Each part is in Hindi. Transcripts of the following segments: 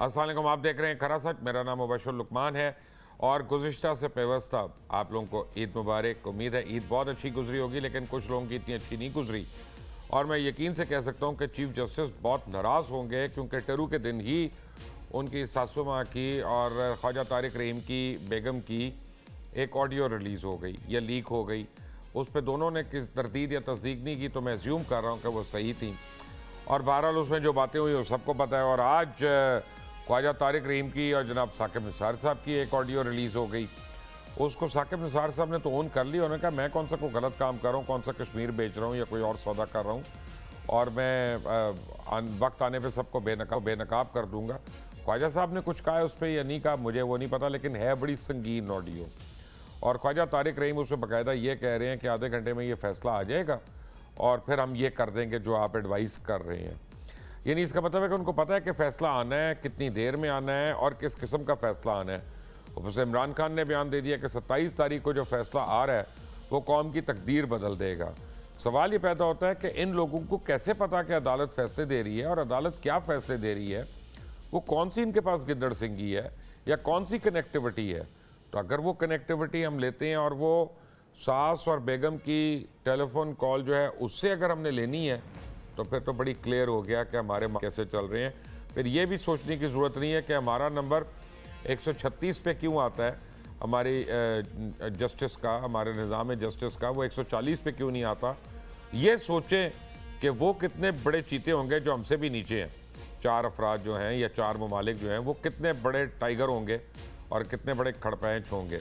अस्सलाम वालेकुम, आप देख रहे हैं खरा सच। मेरा नाम मुबशर लुकमान है और गुज़िश्ता से पेवस्ता आप लोगों को ईद मुबारक। उम्मीद है ईद बहुत अच्छी गुजरी होगी, लेकिन कुछ लोगों की इतनी अच्छी नहीं गुजरी। और मैं यकीन से कह सकता हूँ कि चीफ जस्टिस बहुत नाराज़ होंगे, क्योंकि टेरू के दिन ही उनकी सासू माँ की और ख्वाजा तारिक रहीम की बेगम की एक ऑडियो रिलीज़ हो गई या लीक हो गई। उस पर दोनों ने किस तरदीद या तस्दीक नहीं की, तो मैं अज्यूम कर रहा हूँ कि वो सही थी। और बहरहाल उसमें जो बातें हुई वो सबको पता है। और आज ख्वाजा तारिक रहीम की और जनाब साकिब निसार साहब की एक ऑडियो रिलीज़ हो गई। उसको साकिब निसार साहब ने तो ओन कर लिया। उन्होंने कहा मैं कौन सा कोई गलत काम कर रहा हूँ, कौन सा कश्मीर बेच रहा हूँ या कोई और सौदा कर रहा हूँ, और मैं वक्त आने पे सबको बेनकाब कर दूंगा। ख्वाजा साहब ने कुछ कहा है उस पर या नहीं कहा, मुझे वो नहीं पता, लेकिन है बड़ी संगीन ऑडियो। और ख्वाजा तारिक रहीम उसमें बाकायदा ये कह रहे हैं कि आधे घंटे में ये फैसला आ जाएगा और फिर हम ये कर देंगे जो आप एडवाइस कर रहे हैं। यानी इसका मतलब है कि उनको पता है कि फ़ैसला आना है, कितनी देर में आना है और किस किस्म का फ़ैसला आना है। ऊपर इमरान खान ने बयान दे दिया कि 27 तारीख को जो फ़ैसला आ रहा है वो कौम की तकदीर बदल देगा। सवाल ये पैदा होता है कि इन लोगों को कैसे पता कि अदालत फ़ैसले दे रही है, और अदालत क्या फ़ैसले दे रही है, वो कौन सी इनके पास गिद्दड़ सिंगी है या कौन सी कनेक्टिविटी है। तो अगर वो कनेक्टिविटी हम लेते हैं और वो सास और बेगम की टेलीफोन कॉल जो है उससे अगर हमने लेनी है, तो फिर तो बड़ी क्लियर हो गया कि हमारे कैसे चल रहे हैं। फिर ये भी सोचने की ज़रूरत नहीं है कि हमारा नंबर 136 पे क्यों आता है, हमारी जस्टिस का, हमारे निज़ाम जस्टिस का वो 140 पे क्यों नहीं आता। ये सोचें कि वो कितने बड़े चीते होंगे जो हमसे भी नीचे हैं। 4 अफराद जो हैं या 4 ममालिक जो हैं वो कितने बड़े टाइगर होंगे और कितने बड़े खड़पैंच होंगे।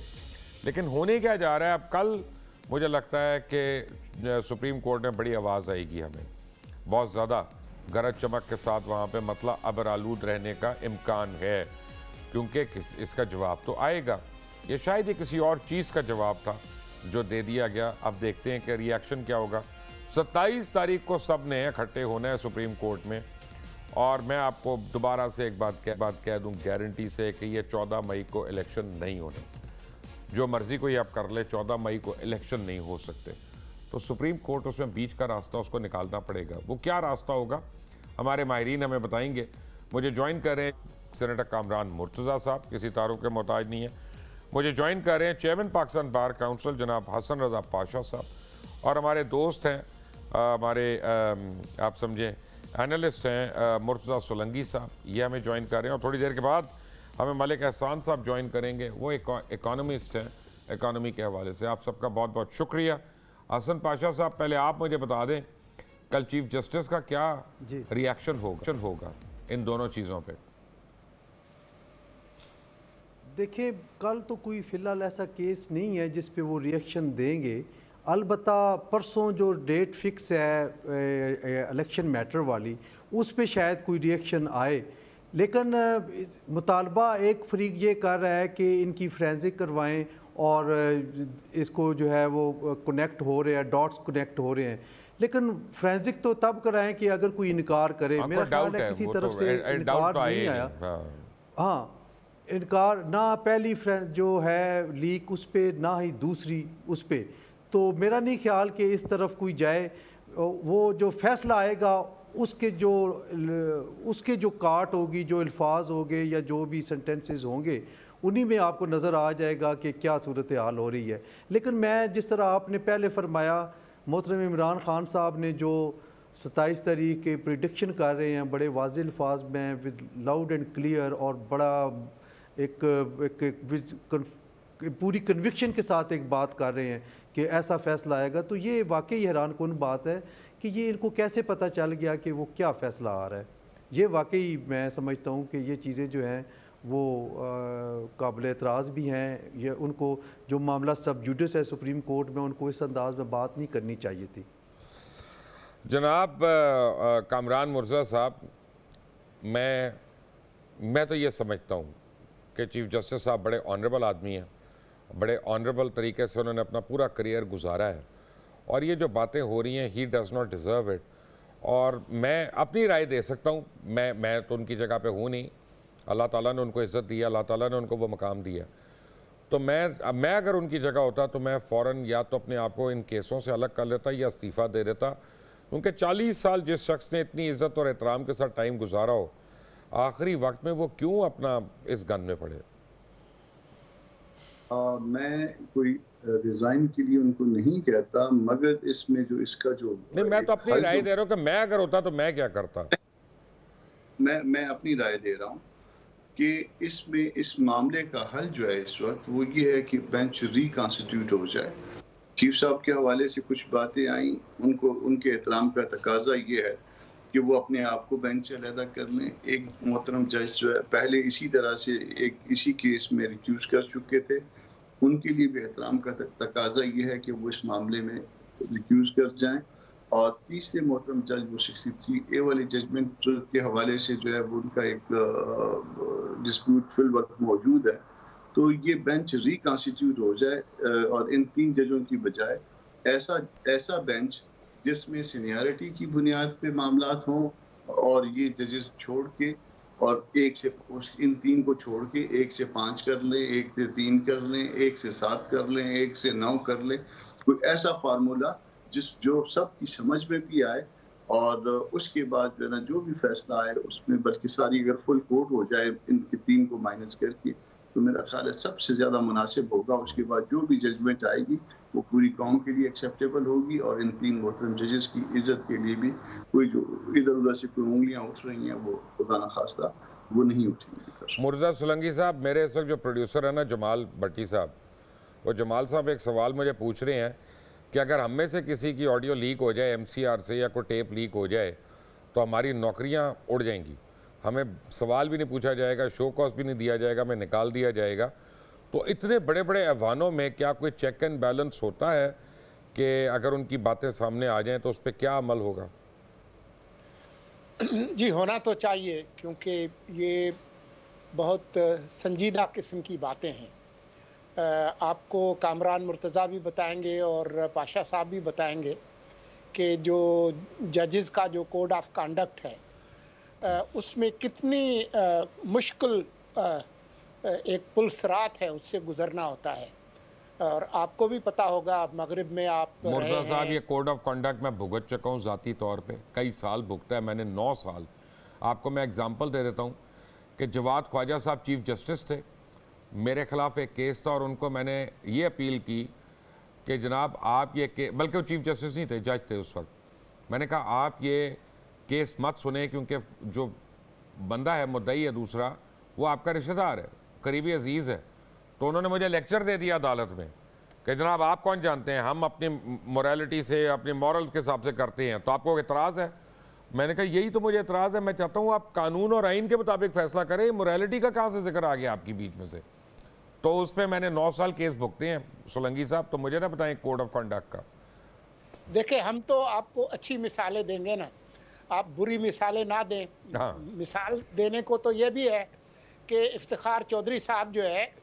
लेकिन होने क्या जा रहा है, अब कल मुझे लगता है कि सुप्रीम कोर्ट में बड़ी आवाज़ आएगी, हमें बहुत ज़्यादा गरज चमक के साथ वहाँ पे मतलब अबरालूद रहने का इम्कान है, क्योंकि इसका जवाब तो आएगा। ये शायद ही किसी और चीज़ का जवाब था जो दे दिया गया। अब देखते हैं कि रिएक्शन क्या होगा। 27 तारीख को सब ने इकट्ठे होना है सुप्रीम कोर्ट में, और मैं आपको दोबारा से एक बात कह दूं गारंटी से कि ये 14 मई को इलेक्शन नहीं होने। जो मर्ज़ी कोई आप कर ले, 14 मई को इलेक्शन नहीं हो सकते। तो सुप्रीम कोर्ट उसमें बीच का रास्ता उसको निकालना पड़ेगा। वो क्या रास्ता होगा हमारे माहिरीन हमें बताएंगे। मुझे ज्वाइन कर रहे हैं सेनेटर कामरान मुर्तज़ा साहब, किसी तारुफ के मोहताज नहीं है। मुझे ज्वाइन कर रहे हैं चेयरमैन पाकिस्तान बार काउंसिल जनाब हसन रज़ा पाशा साहब, और हमारे दोस्त हैं हमारे आप समझें एनालिस्ट हैं मुर्तज़ा सोलंगी साहब, ये हमें ज्वाइन कर रहे हैं। और थोड़ी देर के बाद हमें मलिक एहसान साहब ज्वाइन करेंगे, वो इकोनॉमिस्ट हैं, इकोनॉमी के हवाले से। आप सबका बहुत बहुत शुक्रिया। हसन पाशा साहब, पहले आप मुझे बता दें कल चीफ जस्टिस का क्या रिएक्शन होगा इन दोनों चीज़ों पे। देखिए, कल तो कोई फ़िलहाल ऐसा केस नहीं है जिस पे वो रिएक्शन देंगे। अलबत्ता परसों जो डेट फिक्स है इलेक्शन मैटर वाली, उस पे शायद कोई रिएक्शन आए। लेकिन मुतालबा एक फरीक ये कर रहा है कि इनकी फोरेंसिक करवाएं और इसको जो है वो कनेक्ट हो रहे हैं, डॉट्स कनेक्ट हो रहे हैं। लेकिन फोरेंसिक तो तब कराएं कि अगर कोई इनकार करे। मेरा ख्याल है किसी तरफ से इनकार नहीं आया। हाँ, इनकार ना पहली जो है लीक उस पर, ना ही दूसरी उस पर। तो मेरा नहीं ख्याल कि इस तरफ कोई जाए। वो जो फैसला आएगा उसके जो काट होगी, जो अल्फाज होंगे या जो भी सेंटेंसेस होंगे, उन्हीं में आपको नज़र आ जाएगा कि क्या सूरत हाल हो रही है। लेकिन मैं जिस तरह आपने पहले फरमाया, मोहतरम इमरान खान साहब ने जो 27 तारीख के प्रिडिक्शन कर रहे हैं बड़े वाज़ेह अल्फाज में, विद लाउड एंड क्लियर, और बड़ा एक पूरी कन्विक्शन के साथ एक बात कर रहे हैं कि ऐसा फ़ैसला आएगा, तो ये वाकई हैरान कुन बात है कि ये इनको कैसे पता चल गया कि वो क्या फ़ैसला आ रहा है। ये वाकई मैं समझता हूँ कि ये चीज़ें जो हैं वो काबिल एतराज़ भी हैं। ये उनको जो मामला सब जुडिस है सुप्रीम कोर्ट में, उनको इस अंदाज में बात नहीं करनी चाहिए थी। जनाब कामरान मुर्तज़ा साहब, मैं तो ये समझता हूँ कि चीफ जस्टिस साहब बड़े ऑनरेबल आदमी हैं, बड़े ऑनरेबल तरीके से उन्होंने अपना पूरा करियर गुजारा है, और ये जो बातें हो रही हैं he does not deserve it. और मैं अपनी राय दे सकता हूँ, मैं तो उनकी जगह पे हूँ नहीं। अल्लाह ताला ने उनको इज़्ज़त दिया, अल्लाह ताला ने उनको वो मकाम दिया। तो मैं अगर उनकी जगह होता तो मैं फ़ौरन या तो अपने आप को इन केसों से अलग कर लेता या इस्तीफ़ा दे देता, क्योंकि 40 साल जिस शख्स ने इतनी इज़्ज़त और एहतराम के साथ टाइम गुजारा हो, आखिरी वक्त में वो क्यों अपना इस गन में पड़े? मैं कोई रिजाइन के लिए उनको नहीं कहता, मगर इसमें जो इसका जो नहीं, मैं तो एक अपनी हल राय जो दे रहा हूँ कि मैं अगर होता तो मैं क्या करता। मैं अपनी राय दे रहा हूँ कि इसमें इस मामले का हल जो है इस वक्त वो ये है कि बेंच रिकॉन्स्टिट्यूट हो जाए। चीफ साहब के हवाले से कुछ बातें आई, उनको उनके एहतराम का तकाजा ये है कि वो अपने आप को बेंच से अलहदा कर लें। एक मोहतरम जज जो है पहले इसी तरह से एक इसी केस में रिक्यूज कर चुके थे, उनके लिए भी एहतराम का तकाजा ये है कि वो इस मामले में रिक्यूज कर जाएं। और तीसरे मोहतरम जज वो 63A वाली जजमेंट के हवाले से जो है वो उनका एक डिस्प्यूट फिल वक्त मौजूद है, तो ये बेंच रिकॉन्स्टिट्यूट हो जाए और इन 3 जजों की बजाय ऐसा बेंच जिसमें सीनियरिटी की बुनियाद पे मामलात हों, और ये जजेस छोड़ के और एक से इन 3 को छोड़ के 1 से 5 कर लें, 1 से 3 कर लें, 1 से 7 कर लें, 1 से 9 कर लें। कोई ऐसा फार्मूला जो सबकी समझ में भी आए, और उसके बाद जो है ना जो भी फैसला आए उसमें बल्कि सारी अगर फुल कोर्ट हो जाए इनके 3 को माइनस करके, तो मेरा ख्याल है सबसे ज़्यादा मुनासिब होगा। उसके बाद जो भी जजमेंट आएगी वो पूरी कौम के लिए एक्सेप्टेबल होगी, और इन 3 मोहतरम जजेस की इज्जत के लिए भी कोई जो इधर उधर से कोई उंगलियां उठ रही हैं वो खुदा न खास्ता वो नहीं उठेंगी। मुर्जा सोलंकी साहब, मेरे इस वक्त जो प्रोड्यूसर है ना जमाल भट्टी साहब, वो जमाल साहब एक सवाल मुझे पूछ रहे हैं कि अगर हम में से किसी की ऑडियो लीक हो जाए MCR से या कोई टेप लीक हो जाए तो हमारी नौकरियां उड़ जाएंगी, हमें सवाल भी नहीं पूछा जाएगा, शो कॉस्ट भी नहीं दिया जाएगा, हमें निकाल दिया जाएगा। तो इतने बड़े बड़े ऐवानों में क्या कोई चेक एंड बैलेंस होता है कि अगर उनकी बातें सामने आ जाएं तो उस पर क्या अमल होगा? जी, होना तो चाहिए, क्योंकि ये बहुत संजीदा किस्म की बातें हैं। आपको कामरान मुर्तज़ा भी बताएंगे और पाशा साहब भी बताएंगे कि जो जजेस का जो कोड ऑफ कंडक्ट है उसमें कितनी मुश्किल एक पुलसरात है, उससे गुजरना होता है। और आपको भी पता होगा, आप मगरिब में आप मुर्तज़ा साहब, ये कोड ऑफ कंडक्ट मैं भुगत चुका हूँ ज़ाती तौर पे, कई साल भुगता है मैंने, 9 साल। आपको मैं एग्जांपल दे देता हूँ कि जवाद ख्वाजा साहब चीफ जस्टिस थे, मेरे ख़िलाफ़ एक केस था और उनको मैंने ये अपील की कि जनाब आप ये बल्कि वो चीफ जस्टिस नहीं थे, जज थे उस वक्त, मैंने कहा आप ये केस मत सुने क्योंकि जो बंदा है मुद्दई है दूसरा, वो आपका रिश्तेदार है, करीबी अजीज़ है। तो उन्होंने मुझे लेक्चर दे दिया अदालत में कि जनाब आप कौन जानते हैं, हम अपनी मोरालिटी से अपनी मॉरल्स के हिसाब से करते हैं, तो आपको एतराज़ है? मैंने कहा यही तो मुझे एतराज़ है, मैं चाहता हूँ आप कानून और आइन के मुताबिक फ़ैसला करें, मोरालिटी का कहाँ से जिक्र आ गया आपकी बीच में से? तो उस पर मैंने 9 साल केस भुगते हैं सोलंकी साहब, तो मुझे ना बताएं कोड ऑफ कंडक्ट का। देखिए, हम तो आपको अच्छी मिसालें देंगे ना, आप बुरी मिसालें ना दें। हाँ। मिसाल देने को तो ये भी है कि इफ्तिखार चौधरी साहब जो है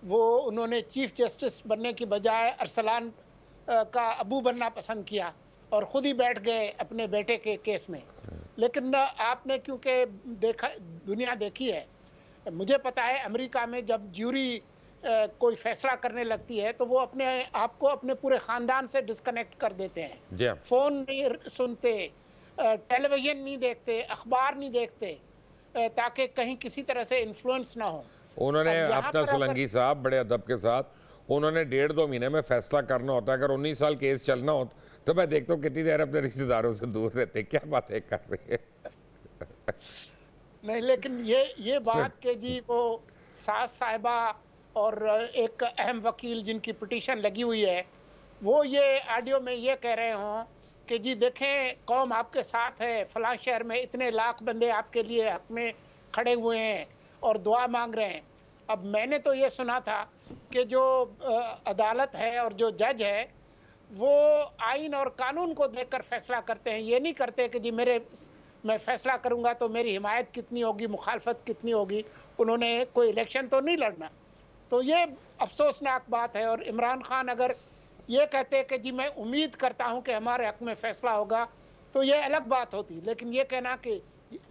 वो उन्होंने चीफ जस्टिस बनने की बजाय अरसलान का अबू बनना पसंद किया और ख़ुद ही बैठ गए अपने बेटे के केस में। लेकिन आपने क्योंकि देखा, दुनिया देखी है, मुझे पता है अमेरिका में जब ज्यूरी कोई फैसला करने लगती है तो वो अपने आप को अपने पूरे ख़ानदान से डिस्कनेक्ट कर देते हैं। फ़ोन नहीं सुनते, टेलीविज़न नहीं देखते, अखबार नहीं देखते, ताकि कहीं किसी तरह से इन्फ्लुएंस ना हो। उन्होंने अपना सोलंकी साहब बड़े अदब के साथ उन्होंने 1.5-2 महीने में फैसला करना होता है। अगर 19 साल केस चलना हो तो मैं देखता हूँ कितनी देर अपने रिश्तेदारों से दूर रहते। क्या बातें कर रहे हैं? नहीं, लेकिन ये बात के जी वो सास साहिबा और एक अहम वकील जिनकी पिटीशन लगी हुई है, वो ये ऑडियो में ये कह रहे हों कि जी देखें, कौम आपके साथ है, फलां शहर में इतने लाख बंदे आपके लिए हक में खड़े हुए हैं और दुआ मांग रहे हैं। अब मैंने तो ये सुना था कि जो अदालत है और जो जज है वो आइन और कानून को देखकर फैसला करते हैं। ये नहीं करते कि जी मैं फैसला करूंगा तो मेरी हिमायत कितनी होगी, मुखालफत कितनी होगी, उन्होंने कोई इलेक्शन तो नहीं लड़ना। तो ये अफसोसनाक बात है। और इमरान खान अगर ये कहते कि जी मैं उम्मीद करता हूं कि हमारे हक में फैसला होगा, तो ये अलग बात होती। लेकिन ये कहना कि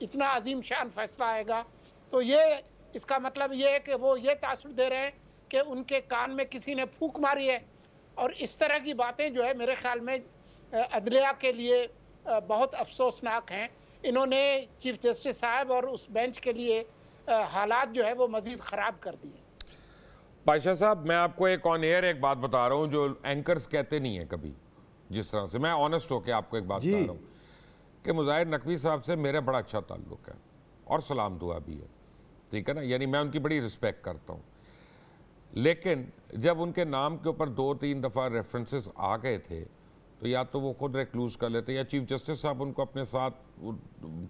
इतना अजीम शान फैसला आएगा, तो ये इसका मतलब ये है कि वो ये तासुर दे रहे हैं कि उनके कान में किसी ने फूंक मारी है। और इस तरह की बातें जो है मेरे ख्याल में अदलिया के लिए बहुत अफसोसनाक हैं। इन्होंने चीफ जस्टिस साहब और उस बेंच के लिए हालात जो है वो मजीद ख़राब कर दिए। पाशा साहब, मैं आपको एक ऑन एयर एक बात बता रहा हूँ जो एंकर्स कहते नहीं है कभी। जिस तरह से मैं ऑनेस्ट होकर आपको एक बात बता रहा हूँ कि मुज़ाहिर नकवी साहब से मेरा बड़ा अच्छा ताल्लुक है और सलाम दुआ भी है, ठीक है ना, यानी मैं उनकी बड़ी रिस्पेक्ट करता हूँ। लेकिन जब उनके नाम के ऊपर 2-3 दफ़ा रेफरेंसेस आ गए थे तो या तो वो खुद रेक्लूज कर लेते या चीफ जस्टिस साहब उनको अपने साथ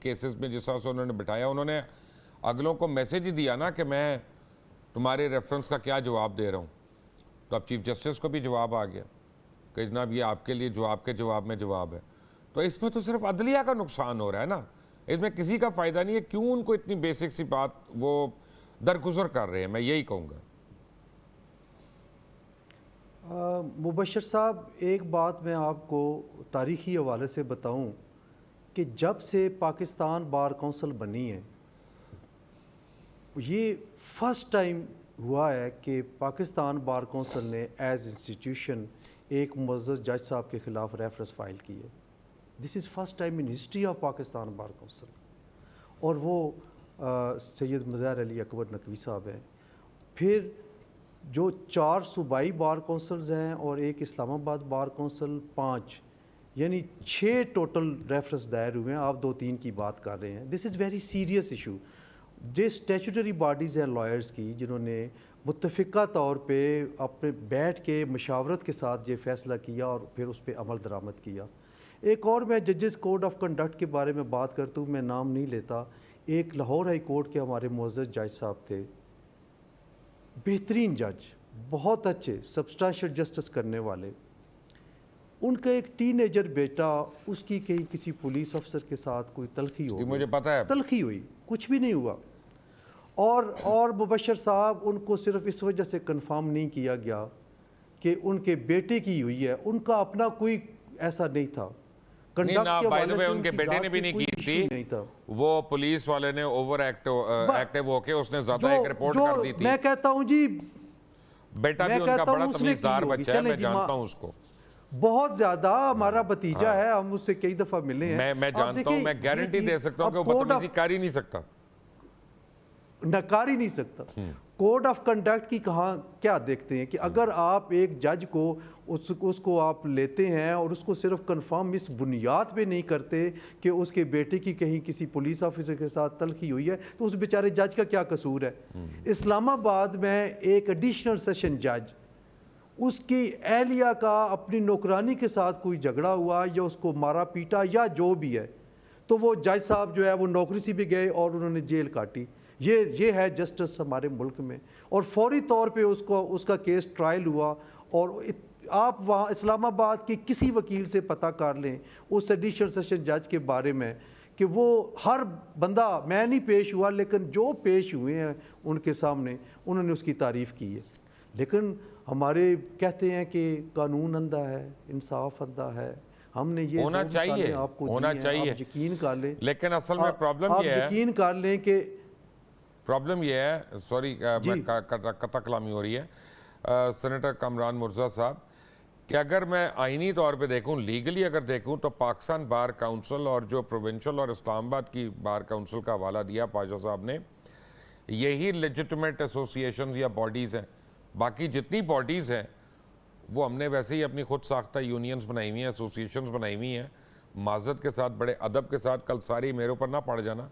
केसेस में जिस तरह से उन्होंने बिठाया, उन्होंने अगलों को मैसेज ही दिया ना कि मैं तुम्हारे रेफरेंस का क्या जवाब दे रहा हूँ। तो अब चीफ जस्टिस को भी जवाब आ गया कि जनाब ये आपके लिए जो आपके जवाब में जवाब है। तो इसमें तो सिर्फ अदलिया का नुकसान हो रहा है ना, इसमें किसी का फ़ायदा नहीं है। क्यों उनको इतनी बेसिक सी बात वो दरगुजर कर रहे हैं, मैं यही कहूँगा। मुबशर साहब, एक बात मैं आपको तारीख़ी हवाले से बताऊं कि जब से पाकिस्तान बार काउंसिल बनी है, ये फर्स्ट टाइम हुआ है कि पाकिस्तान बार काउंसिल ने एज इंस्टीट्यूशन एक मुअज़्ज़ज़ जज साहब के ख़िलाफ़ रेफरेंस फाइल की है। This is first time in history of Pakistan bar council. और वो सैयद मज़हर अली अकबर नकवी साहब हैं। फिर जो 4 सूबाई बार काउंसिल्स हैं और एक इस्लामाबाद बार काउंसिल, 5 यानी 6 टोटल रेफरेंस दायर हुए हैं। आप 2-3 की बात कर रहे हैं। This is very serious issue. जो स्टैचुटरी बॉडीज़ हैं लॉयर्स की, जिन्होंने मुत्तफ़िका तौर पे अपने बैठ के मशावरत के साथ ये फ़ैसला किया और फिर उस पर अमल दरामद किया। एक और मैं जजेस कोड ऑफ कंडक्ट के बारे में बात करता हूँ, मैं नाम नहीं लेता। एक लाहौर हाई कोर्ट के हमारे मुअज़्ज़ज़ जज साहब थे, बेहतरीन जज, बहुत अच्छे, सब्सटेंशियल जस्टिस करने वाले। उनका एक टीनेजर बेटा, उसकी कहीं किसी पुलिस अफसर के साथ कोई तलखी हो, मुझे पता है, तलखी हुई, कुछ भी नहीं हुआ। और मुबशर साहब, उनको सिर्फ इस वजह से कंफर्म नहीं किया गया कि उनके बेटे की हुई है, उनका अपना कोई ऐसा नहीं था। नहीं ना, बाय द वे उनके बेटे ने भी नहीं की थी, वो पुलिस वाले ने ओवर एक्टिव होके उसने ज्यादा एक रिपोर्ट कर दी थी। मैं कहता हूं जी, बेटा भी उनका बड़ा तमीज़दार बच्चा है, मैं जानता हूं उसको बहुत ज्यादा। हमारा भतीजा है, हम उससे कई दफा मिले हैं। मैं जानता हूं, मैं गारंटी दे सकता हूं कि वो बदतमीजी कर ही नहीं सकता, नकार ही नहीं सकता। कोड ऑफ कंडक्ट की क्या देखते हैं कि अगर आप एक जज को उसको आप लेते हैं और उसको सिर्फ कंफर्म इस बुनियाद पे नहीं करते कि उसके बेटे की कहीं किसी पुलिस ऑफिसर के साथ तलखी हुई है, तो उस बेचारे जज का क्या कसूर है। इस्लामाबाद में एक एडिशनल सेशन जज, उसकी एहलिया का अपनी नौकरानी के साथ कोई झगड़ा हुआ या उसको मारा पीटा या जो भी है, तो वो जज साहब जो है वो नौकरी से भी गए और उन्होंने जेल काटी। ये है जस्टिस हमारे मुल्क में। और फौरी तौर पे उसका केस ट्रायल हुआ। और आप वहाँ इस्लामाबाद के किसी वकील से पता कर लें उस एडिशनल सेशन जज के बारे में कि वो हर बंदा, मैं नहीं पेश हुआ लेकिन जो पेश हुए हैं उनके सामने, उन्होंने उसकी तारीफ़ की है। लेकिन हमारे कहते हैं कि कानून अंधा है, इंसाफ अंधा है। हमने ये होना चाहिए, आपको होना चाहिए, आप यकीन कर लें। लेकिन असल में प्रॉब्लम ये है, आप यकीन कर लें कि प्रॉब्लम ये है, सॉरी कता कलामी हो रही है सेनेटर कामरान मुर्जा साहब, कि अगर मैं आईनी तौर पे देखूं, लीगली अगर देखूं, तो पाकिस्तान बार काउंसिल और जो प्रोविंशियल और इस्लामाबाद की बार काउंसिल का हवाला दिया पाशा साहब ने, यही लेजिटिमेट एसोसिएशंस या बॉडीज़ हैं। बाकी जितनी बॉडीज़ हैं वो हमने वैसे ही अपनी खुद साख्ता यूनियंस बनाई हुई हैं, एसोसिएशंस बनाई हुई हैं, माज़रत के साथ, बड़े अदब के साथ। कल सारी मेरे ऊपर ना पड़ जाना,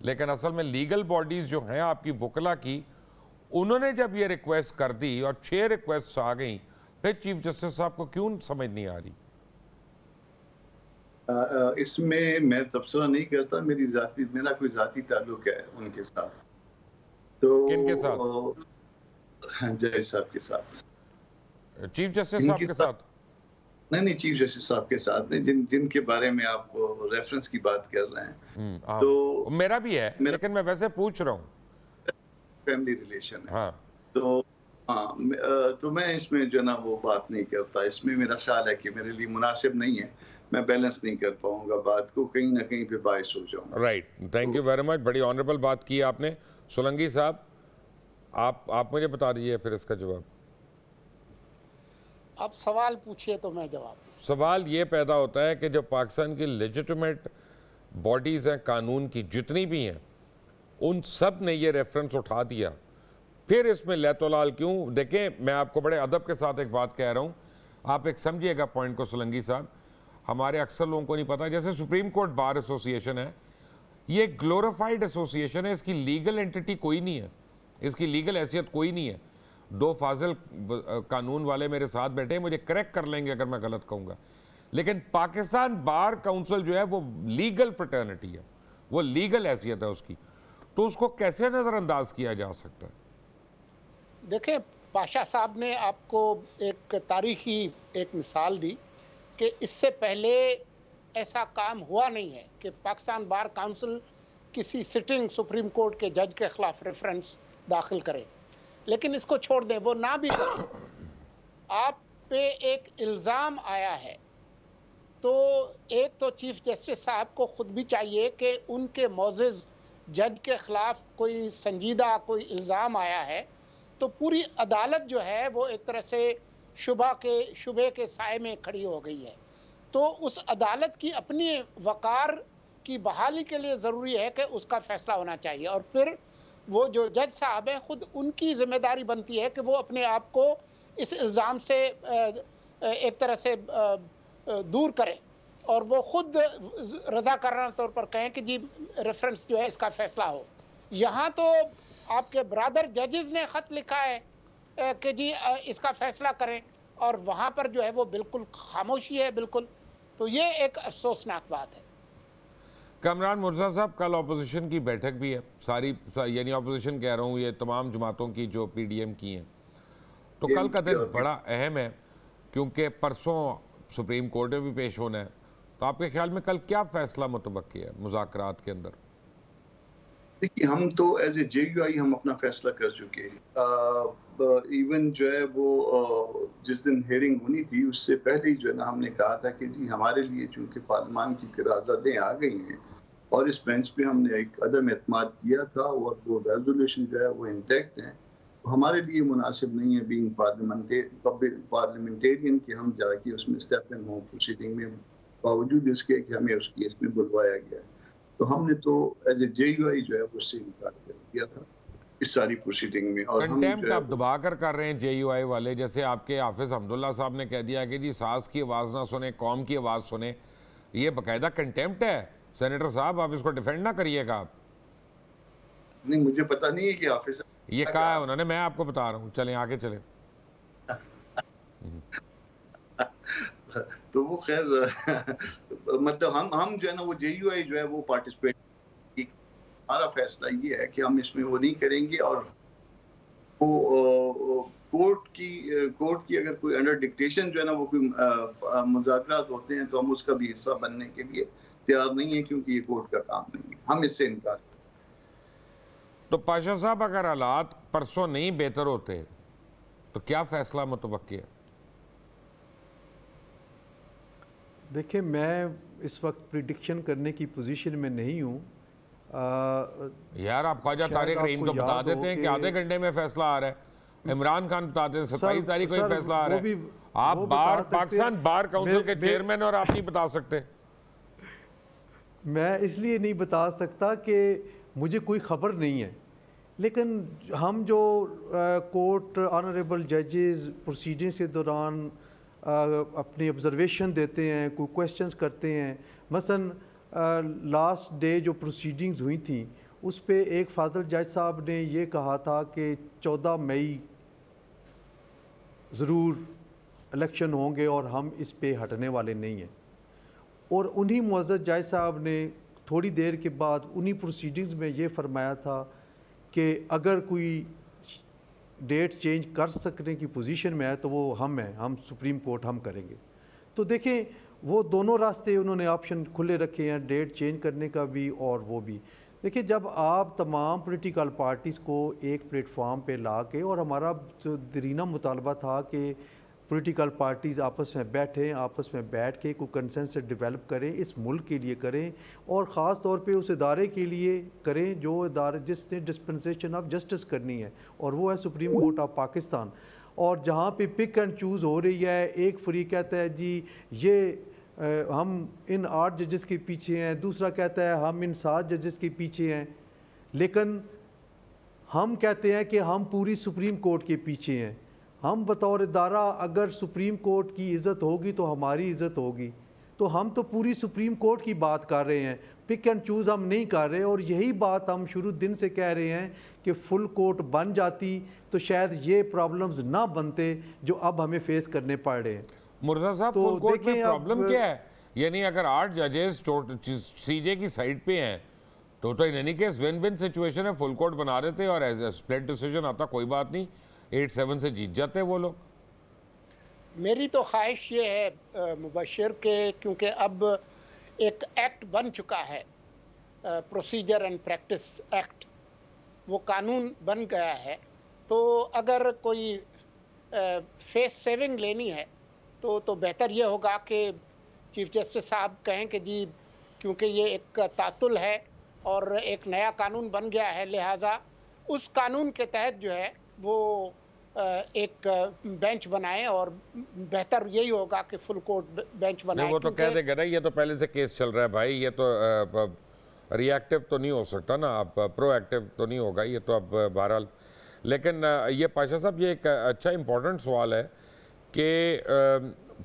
लेकिन असल में लीगल बॉडीज़ जो हैं आपकी वकला की, उन्होंने जब ये रिक्वेस्ट कर दी और 6 रिक्वेस्ट आ गई, फिर चीफ जस्टिस साहब को क्यों समझ नहीं आ रही? इसमें मैं तबसरा नहीं करता, मेरा कोई जाती ताल्लुक है उनके साथ। तो किनके साथ? जज साहब के साथ, चीफ जस्टिस साहब के साथ? नहीं, चीफ जस्टिस साहब के साथ नहीं, जिनके बारे में आप रेफरेंस की बात कर रहे हैं। तो मेरा भी है, लेकिन मैं वैसे पूछ रहा हूँ, फैमिली रिलेशन है। हाँ, तो मैं इसमें जो ना वो बात नहीं करता। इसमें मेरा ख्याल है कि मेरे लिए मुनासिब नहीं है, मैं बैलेंस नहीं कर पाऊंगा बात को, कहीं ना कहीं पे बाइस हो जाऊंगा। Right, thank you very much, बड़ी ऑनरेबल बात की आपने। सोलंकी साहब, आप मुझे बता दीजिए फिर इसका जवाब। आप सवाल पूछिए तो मैं जवाब। सवाल ये पैदा होता है कि जब पाकिस्तान की लेजिटिमेट बॉडीज़ हैं कानून की जितनी भी हैं, उन सब ने ये रेफरेंस उठा दिया। फिर इसमें लैतोलाल क्यों? देखें, मैं आपको बड़े अदब के साथ एक बात कह रहा हूँ, आप एक समझिएगा पॉइंट को सोलंकी साहब। हमारे अक्सर लोगों को नहीं पता, जैसे सुप्रीम कोर्ट बार एसोसिएशन है, ये ग्लोरीफाइड एसोसिएशन है, इसकी लीगल एंटिटी कोई नहीं है, इसकी लीगल हैसियत कोई नहीं है। दो फाजिल कानून वाले मेरे साथ बैठे, मुझे करेक्ट कर लेंगे अगर मैं गलत कहूँगा, लेकिन पाकिस्तान बार काउंसिल जो है वो लीगल फ्रेटर्निटी है, वो लीगल हैसियत है उसकी, तो उसको कैसे नज़रअंदाज किया जा सकता है? देखिए, पाशा साहब ने आपको एक तारीखी एक मिसाल दी कि इससे पहले ऐसा काम हुआ नहीं है कि पाकिस्तान बार काउंसिल किसी सिटिंग सुप्रीम कोर्ट के जज के खिलाफ रेफरेंस दाखिल करे। लेकिन इसको छोड़ दें, वो ना भी करें, आप पे एक इल्ज़ाम आया है तो एक तो चीफ जस्टिस साहब को खुद भी चाहिए कि उनके मौजूद जज के खिलाफ कोई संजीदा कोई इल्ज़ाम आया है तो पूरी अदालत जो है वो एक तरह से शुबे के साए में खड़ी हो गई है। तो उस अदालत की अपनी वकार की बहाली के लिए ज़रूरी है कि उसका फैसला होना चाहिए, और फिर वो जो जज साहब हैं खुद उनकी जिम्मेदारी बनती है कि वो अपने आप को इस इल्ज़ाम से एक तरह से दूर करें और वो खुद रज़ाकाराना तौर पर कहें कि जी रेफरेंस जो है इसका फैसला हो। यहाँ तो आपके ब्रादर जजेस ने ख़त लिखा है कि जी इसका फैसला करें, और वहाँ पर जो है वो बिल्कुल खामोशी है बिल्कुल। तो ये एक अफसोसनाक बात है। कमरान मुर्जा साहब, कल अपोजिशन की बैठक भी है, यानी अपोजिशन कह रहा हूँ, ये तमाम जमातों की जो पीडीएम की हैं, तो कल का दिन बड़ा अहम है क्योंकि परसों सुप्रीम कोर्ट में भी पेश होना है। तो आपके ख्याल में कल क्या फैसला मुतवक्की है मुज़ाकरात के अंदर? देखिए, हम तो एज ए JUI हम अपना फैसला कर चुके हैं। इवन जो है वो जिस दिन हेयरिंग होनी थी उससे पहले ही जो है ना हमने कहा था कि जी हमारे लिए चूंकि पार्लियामान की करारदादें आ गई हैं और इस बेंच पे हमने एक अदम एतमाद किया था और वो रेजोल्यूशन जो है वो इंटैक्ट है, तो हमारे लिए मुनासिब नहीं है बीइंग पार्लियामेंटेरियन कि हम जाके उसमें स्टेप इन हो प्रोसीडिंग में, बावजूद इसके कि हमें उस केस में बुलवाया गया है। तो हमने तो एज ए JUI जो है उससे इनकार कर दिया था इस सारी प्रोसीडिंग में। और कंटेम्प्ट आप दबा कर रहे हैं JUI वाले, जैसे आपके हाफिज हमदुल्ला साहब ने कह दिया कि जी सास की आवाज़ ना सुने कौम की आवाज़ सुने, ये बाकायदा कंटेम्प्ट है। सेनेटर साहब, आप इसको डिफेंड ना करिएगा। आप नहीं, मुझे पता नहीं है कि हाफिज ये कहा है उन्होंने, मैं आपको बता रहा हूँ। चलें आगे चलें। तो वो खैर मतलब हम जो है ना वो JUI जो है वो पार्टिसिपेट, हमारा फैसला ये है कि हम इसमें वो नहीं करेंगे, और वो कोर्ट की अगर कोई अंडर डिक्टेशन जो है ना वो कोई मुज़ाकरात होते हैं तो हम उसका भी हिस्सा बनने के लिए तैयार नहीं है, क्योंकि ये कोर्ट का काम नहीं है, हम इससे इनकार। तो पाशा साहब, अगर हालात परसों नहीं बेहतर होते तो क्या फैसला मुतवक्की है? देखिए, मैं इस वक्त प्रिडिक्शन करने की पोजीशन में नहीं हूँ। यार, आप ख्वाजा तारिक रहीम को बता देते हैं कि आधे घंटे में फैसला आ रहा है। इमरान खान बताते हैं 27 तारीख को फैसला आ रहा है। आप पाकिस्तान बार काउंसिल के चेयरमैन और आप नहीं बता सकते? मैं इसलिए नहीं बता सकता कि मुझे कोई खबर नहीं है, लेकिन हम जो कोर्ट ऑनरेबल जजेस प्रोसीडिंग्स के दौरान अपनी ऑब्जर्वेशन देते हैं, कोई क्वेश्चंस करते हैं, मसलन लास्ट डे जो प्रोसीडिंग्स हुई थी उस पे एक फाजल जज साहब ने ये कहा था कि 14 मई ज़रूर इलेक्शन होंगे और हम इस पे हटने वाले नहीं हैं। और उन्हीं मुअज़्ज़ज़ जज साहब ने थोड़ी देर के बाद उन्हीं प्रोसीडिंग्स में ये फरमाया था कि अगर कोई डेट चेंज कर सकने की पोजीशन में है तो वो हम हैं, हम सुप्रीम कोर्ट हम करेंगे। तो देखें, वो दोनों रास्ते उन्होंने ऑप्शन खुले रखे हैं, डेट चेंज करने का भी और वो भी। देखिए, जब आप तमाम पॉलिटिकल पार्टीज़ को एक प्लेटफॉर्म पे ला के, और हमारा जो दरीना मुतालबा था कि पॉलिटिकल पार्टीज़ आपस में बैठें, आपस में बैठ के कोई कंसेंसस डेवलप करें, इस मुल्क के लिए करें, और ख़ास तौर पे उस इदारे के लिए करें जो इदारे जिसने डिस्पेंसेशन ऑफ जस्टिस करनी है, और वो है सुप्रीम कोर्ट ऑफ पाकिस्तान। और जहाँ पे पिक एंड चूज़ हो रही है, एक फ्री कहता है जी ये हम इन 8 जजेस के पीछे हैं, दूसरा कहता है हम इन 7 जजेस के पीछे हैं, लेकिन हम कहते हैं कि हम पूरी सुप्रीम कोर्ट के पीछे हैं। हम बतौर इदारा अगर सुप्रीम कोर्ट की इज़्ज़त होगी तो हमारी इज़्ज़त होगी, तो हम तो पूरी सुप्रीम कोर्ट की बात कर रहे हैं, पिक एंड चूज़ हम नहीं कर रहे। और यही बात हम शुरू दिन से कह रहे हैं कि फुल कोर्ट बन जाती तो शायद ये प्रॉब्लम्स ना बनते जो अब हमें फेस करने पड़ रहे हैं। मुर्जा साहब, तो फुल कोर्ट में देखें प्रॉब्लम अब- क्या है? यानी अगर 8 जजेस सीजे की साइड पे हैं तो in any case win win situation है। फुल कोर्ट बना देते और एज ए स्प्लिट डिसीजन आता, कोई बात नहीं, 8-7 से जीत जाते वो लोग। मेरी तो ख्वाहिश ये है मुबशिर के, क्योंकि अब एक एक्ट बन चुका है, प्रोसीजर एंड प्रैक्टिस एक्ट, वो कानून बन गया है, तो अगर कोई फेस सेविंग लेनी है तो बेहतर ये होगा कि चीफ जस्टिस साहब कहें कि जी क्योंकि ये एक तातुल है और एक नया कानून बन गया है, लिहाजा उस कानून के तहत जो है वो एक बेंच बनाएं, और बेहतर यही होगा कि फुल कोर्ट बेंच बनाएं। नहीं, वो तो कह देगा ना, ये तो पहले से केस चल रहा है भाई, ये तो रिएक्टिव तो नहीं हो सकता ना, अब प्रोएक्टिव तो नहीं होगा ये तो अब बहरहाल। लेकिन ये पाशा साहब, ये एक अच्छा इंपॉर्टेंट सवाल है कि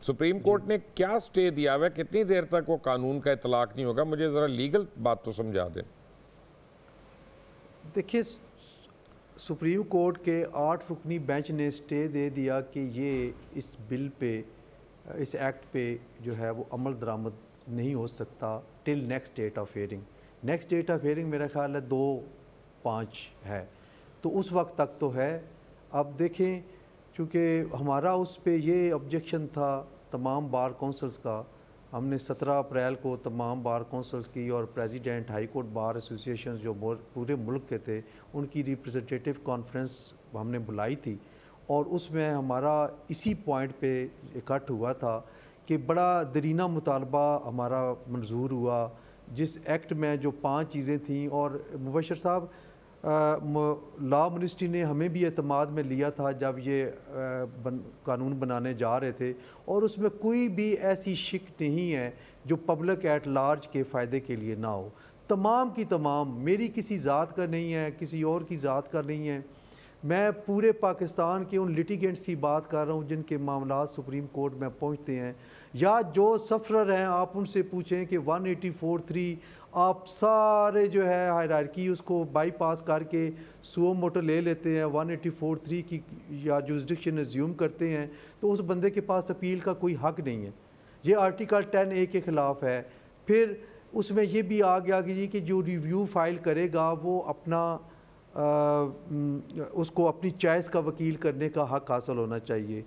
सुप्रीम कोर्ट ने क्या स्टे दिया हुआ है, कितनी देर तक वो कानून का इतलाक नहीं होगा? मुझे ज़रा लीगल बात तो समझा दें। देखिए, सुप्रीम कोर्ट के 8 रुकनी बेंच ने स्टे दे दिया कि ये इस बिल पे, इस एक्ट पे जो है वो अमल दरामद नहीं हो सकता till next date of hearing. Next date of hearing मेरा ख्याल है 2/5 है, तो उस वक्त तक तो है। अब देखें, चूँकि हमारा उस पे ये ऑब्जेक्शन था तमाम बार काउंसिल्स का, हमने 17 अप्रैल को तमाम बार काउंसिल्स की और president high court bar association जो पूरे मुल्क के थे उनकी रिप्रेजेंटेटिव कॉन्फ्रेंस हमने बुलाई थी, और उसमें हमारा इसी पॉइंट पे इकट्ठ हुआ था कि बड़ा दरीना मुतालबा हमारा मंजूर हुआ, जिस एक्ट में जो 5 चीज़ें थीं। और मुबशर साहब, लॉ मिनिस्ट्री ने हमें भी एतमाद में लिया था जब ये कानून बनाने जा रहे थे, और उसमें कोई भी ऐसी शिक नहीं है जो पब्लिक एट लार्ज के फ़ायदे के लिए ना हो। तमाम की तमाम, मेरी किसी ज़ात का नहीं है, किसी और की ज़ात का नहीं है, मैं पूरे पाकिस्तान के उन लिटिगेंट्स की बात कर रहा हूँ जिनके मामला सुप्रीम कोर्ट में पहुँचते हैं, या जो सफ़रर हैं, आप उनसे पूछें कि 184(3) आप सारे जो है हायरार्की उसको बाईपास करके सुओ मोटो ले लेते हैं, 184(3) की या जुरिसडिक्शन एज्यूम करते हैं, तो उस बंदे के पास अपील का कोई हक नहीं है। ये आर्टिकल 10A के ख़िलाफ़ है। फिर उसमें ये भी आ गया कि जी कि जो रिव्यू फाइल करेगा वो अपना उसको अपनी चॉइस का वकील करने का हक हासिल होना चाहिए।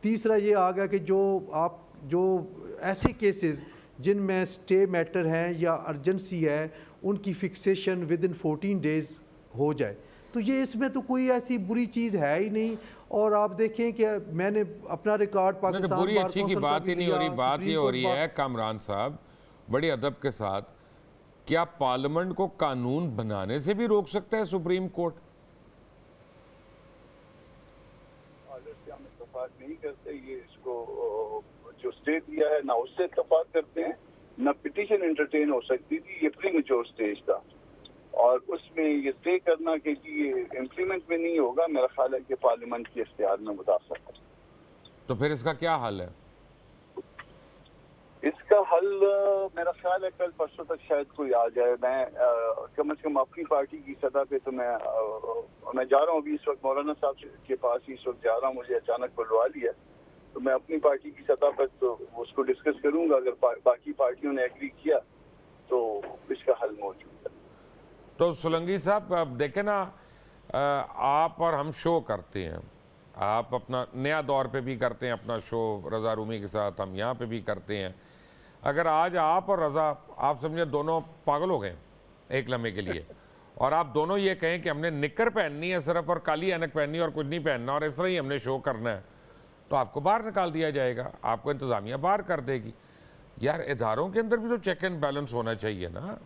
तीसरा ये आ गया कि जो ऐसे केसेस जिनमें स्टे मैटर हैं या अर्जेंसी है, उनकी फिक्सेशन विद इन 14 डेज़ हो जाए। तो ये इसमें तो कोई ऐसी बुरी चीज़ है ही नहीं। और आप देखें कि मैंने अपना रिकॉर्ड पाकिस्तान बुरी बार अच्छी की काउंसिल का बात भी ही नहीं लिया, हो रही, बात सुप्रीम ये हो कोर्ट रही बार- है कामरान साहब बड़े अदब के साथ, क्या पार्लियामेंट को कानून बनाने से भी रोक सकता है सुप्रीम कोर्ट? ऑर्डर से हम इत्तेफाक नहीं करते, ये इसको जो स्टे दिया है ना उससे इत्तेफाक करते हैं, ना पिटीशन एंटरटेन हो सकती थी, ये प्रीमेच्योर स्टेज था, और उसमें ये स्टे करना कि ये इम्प्लीमेंट में नहीं होगा, मेरा ख्याल है कि पार्लियामेंट के इख्तियार में मुतासर है। तो फिर इसका क्या हल है? इसका हल मेरा ख्याल है कल परसों तक शायद कोई आ जाए। मैं कम से कम अपनी पार्टी की सतह पे तो मैं जा रहा हूँ अभी इस वक्त मौलाना साहब के पास ही इस वक्त जा रहा हूँ, मुझे अचानक बुलवा लिया, तो मैं अपनी पार्टी की सतह पर तो उसको डिस्कस करूंगा। अगर बाकी पार्टियों ने एग्री किया तो इसका हल मौजूद है। तो सोलंकी साहब, अब देखें ना, आप और हम शो करते हैं, आप अपना नया दौर पे भी करते हैं अपना शो रज़ा रूमी के साथ, हम यहाँ पे भी करते हैं। अगर आज आप और रज़ा, आप समझे दोनों पागल हो गए एक लम्हे के लिए, और आप दोनों ये कहें कि हमने निक्कर पहननी है सिर्फ और काली ऐनक पहननी है और कुछ नहीं पहनना और इस तरह ही हमने शो करना है, तो आपको बाहर निकाल दिया जाएगा, आपको इंतज़ामिया बाहर कर देगी। यार, इदारों के अंदर भी तो चेक एंड बैलेंस होना चाहिए ना।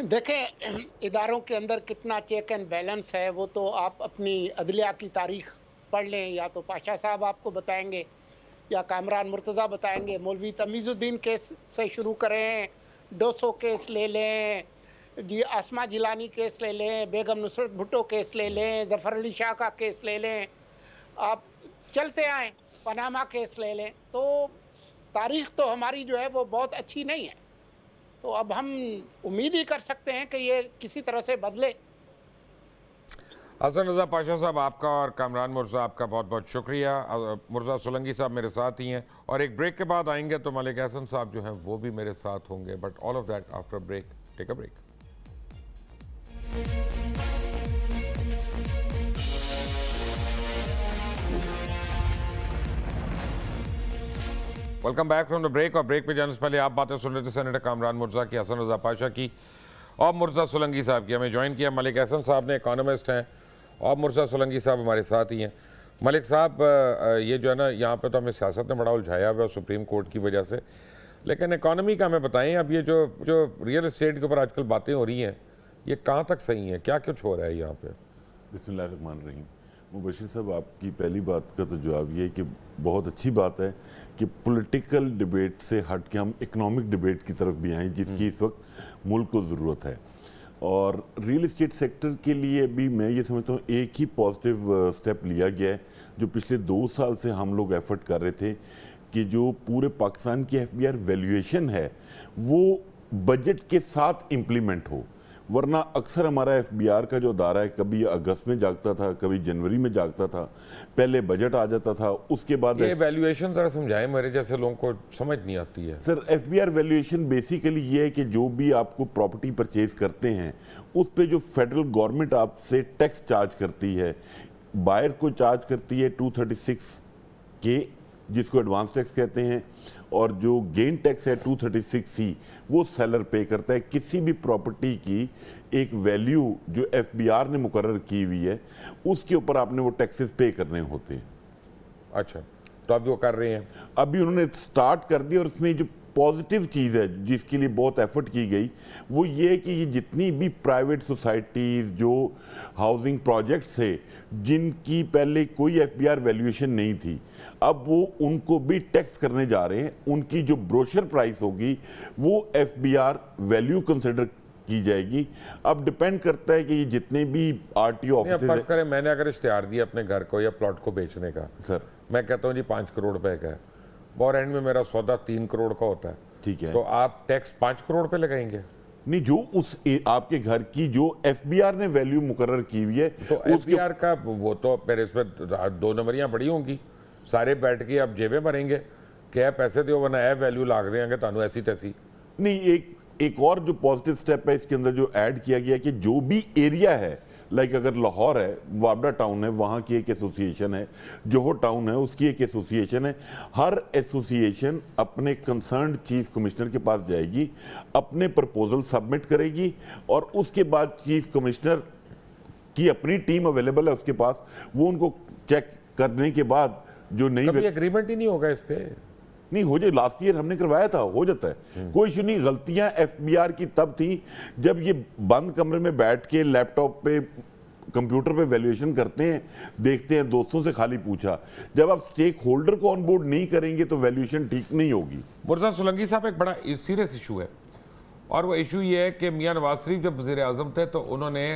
देखें, इदारों के अंदर कितना चेक एंड बैलेंस है वो तो आप अपनी अदलिया की तारीख पढ़ लें, या तो पाशा साहब आपको बताएंगे, या कामरान मुर्तज़ा बताएंगे। मौलवी तमीज़ुद्दीन केस से शुरू करें, डोसो केस ले लें, जी आसमा जिलानी केस ले लें, बेगम नुसरत भुट्टो केस ले लें, ज़फ़र अली शाह का केस ले लें, आप चलते आएँ, पनामा केस ले लें। तो तारीख़ तो हमारी जो है वो बहुत अच्छी नहीं है। तो अब हम उम्मीद ही कर सकते हैं कि ये किसी तरह से बदले। हसन रज़ा पाशा साहब, आपका और कामरान मुर्जा आपका बहुत बहुत शुक्रिया। मुर्जा सोलंकी साहब मेरे साथ ही हैं और एक ब्रेक के बाद आएंगे तो मलिक हसन साहब जो हैं वो भी मेरे साथ होंगे, but all of that after break. Take a break. Welcome back from the break. और ब्रेक पे जाने से पहले आप बातें सुन रहे थे सेनेटर कामरान मुर्जा की, हसन रज़ा पाशा की और मुर्जा सोलंकी साहब की। हमें ज्वाइन किया मलिक हसन साहब ने, इकोनॉमिस्ट हैं, और मुर्जा सोलंकी साहब हमारे साथ ही हैं। मलिक साहब, ये जो है ना, यहाँ पे तो हमें सियासत ने बड़ा उलझाया हुआ है सुप्रीम कोर्ट की वजह से, लेकिन इकॉनमी का हमें बताएं। अब ये जो रियल एस्टेट के ऊपर आजकल बातें हो रही हैं, ये कहाँ तक सही हैं, क्या कुछ हो रहा है यहाँ पे? बिस्मिल्लाहिर्रहमानिर्रहीम। मुबशिर साहब, आपकी पहली बात का तो जवाब ये है कि बहुत अच्छी बात है कि पॉलिटिकल डिबेट से हट के हम इकोनॉमिक डिबेट की तरफ भी आएँ, जिसकी इस वक्त मुल्क को ज़रूरत है। और रियल एस्टेट सेक्टर के लिए भी मैं ये समझता हूँ एक ही पॉजिटिव स्टेप लिया गया है, जो पिछले 2 साल से हम लोग एफर्ट कर रहे थे कि जो पूरे पाकिस्तान की FBR वैल्यूएशन है वो बजट के साथ इम्प्लीमेंट हो। वरना अक्सर हमारा FBR का जो दायरा है कभी अगस्त में जागता था, कभी जनवरी में जागता था, पहले बजट आ जाता था, उसके बाद ये वैल्यूएशन जरा समझाएं, मेरे जैसे लोगों को समझ नहीं आती है। सर, FBR वैल्यूएशन बेसिकली ये है कि जो भी आपको प्रॉपर्टी परचेज करते हैं उस पे जो फेडरल गवर्नमेंट आपसे टैक्स चार्ज करती है, बायर को चार्ज करती है 236K, जिसको एडवांस टैक्स कहते हैं, और जो गेन टैक्स है 236C, वो सेलर पे करता है। किसी भी प्रॉपर्टी की एक वैल्यू जो FBR ने मुकर्रर की हुई है उसके ऊपर आपने वो टैक्सेस पे करने होते हैं। अच्छा, तो अब वो कर रहे हैं, अभी उन्होंने स्टार्ट कर दिया। और इसमें जो पॉजिटिव चीज़ है जिसके लिए बहुत एफर्ट की गई वो ये है कि ये जितनी भी प्राइवेट सोसाइटीज़ जो हाउसिंग प्रोजेक्ट्स है जिनकी पहले कोई FBR वैल्यूएशन नहीं थी, अब वो उनको भी टैक्स करने जा रहे हैं। उनकी जो ब्रोशर प्राइस होगी वो FBR वैल्यू कंसिडर की जाएगी। अब डिपेंड करता है कि ये जितने भी RTO ऑफिस, फर्ज करें मैंने अगर इश्तेहार दिया अपने घर को या प्लॉट को बेचने का, सर मैं कहता हूँ जी 5 करोड़ रुपए का है, और एंड में मेरा सौदा 3 करोड़ का होता है, ठीक है, तो आप टैक्स 5 करोड़ पे लगाएंगे? नहीं, जो उस आपके घर की जो FBR ने वैल्यू मुकर्रर की हुई है, तो FBR का वो तो मेरे इसमें 2 नंबरियां बड़ी होंगी, सारे बैठ के आप जेबें भरेंगे, क्या पैसे दो वरना ए वैल्यू लाग रहे हैं तानू ऐसी तैसी। नहीं, एक और जो पॉजिटिव स्टेप है इसके अंदर जो ऐड किया गया कि जो भी एरिया है, लाइक अगर लाहौर है, वाबडा टाउन है, वहाँ की एक एसोसिएशन है, जोहर टाउन है उसकी एक एसोसिएशन है, हर एसोसिएशन अपने कंसर्न्ड चीफ कमिश्नर के पास जाएगी, अपने प्रपोजल सबमिट करेगी, और उसके बाद चीफ कमिश्नर की अपनी टीम अवेलेबल है उसके पास, वो उनको चेक करने के बाद जो नहीं, कभी एग्रीमेंट ही नहीं होगा इस पे? नहीं हो जाए, लास्ट ईयर हमने करवाया था, हो जाता है, कोई इशू नहीं। गलतियां FBR की तब थी जब ये बंद कमरे में बैठ के लैपटॉप पे कंप्यूटर पे वैल्यूएशन करते हैं, देखते हैं, दोस्तों से खाली पूछा। जब आप स्टेक होल्डर को ऑन बोर्ड नहीं करेंगे तो वैल्यूएशन ठीक नहीं होगी। मुर्जा सोलंकी साहब, एक बड़ा सीरियस इशू है, और वो इशू ये है कि मियां नवाज शरीफ जब वज़ीर आज़म थे तो उन्होंने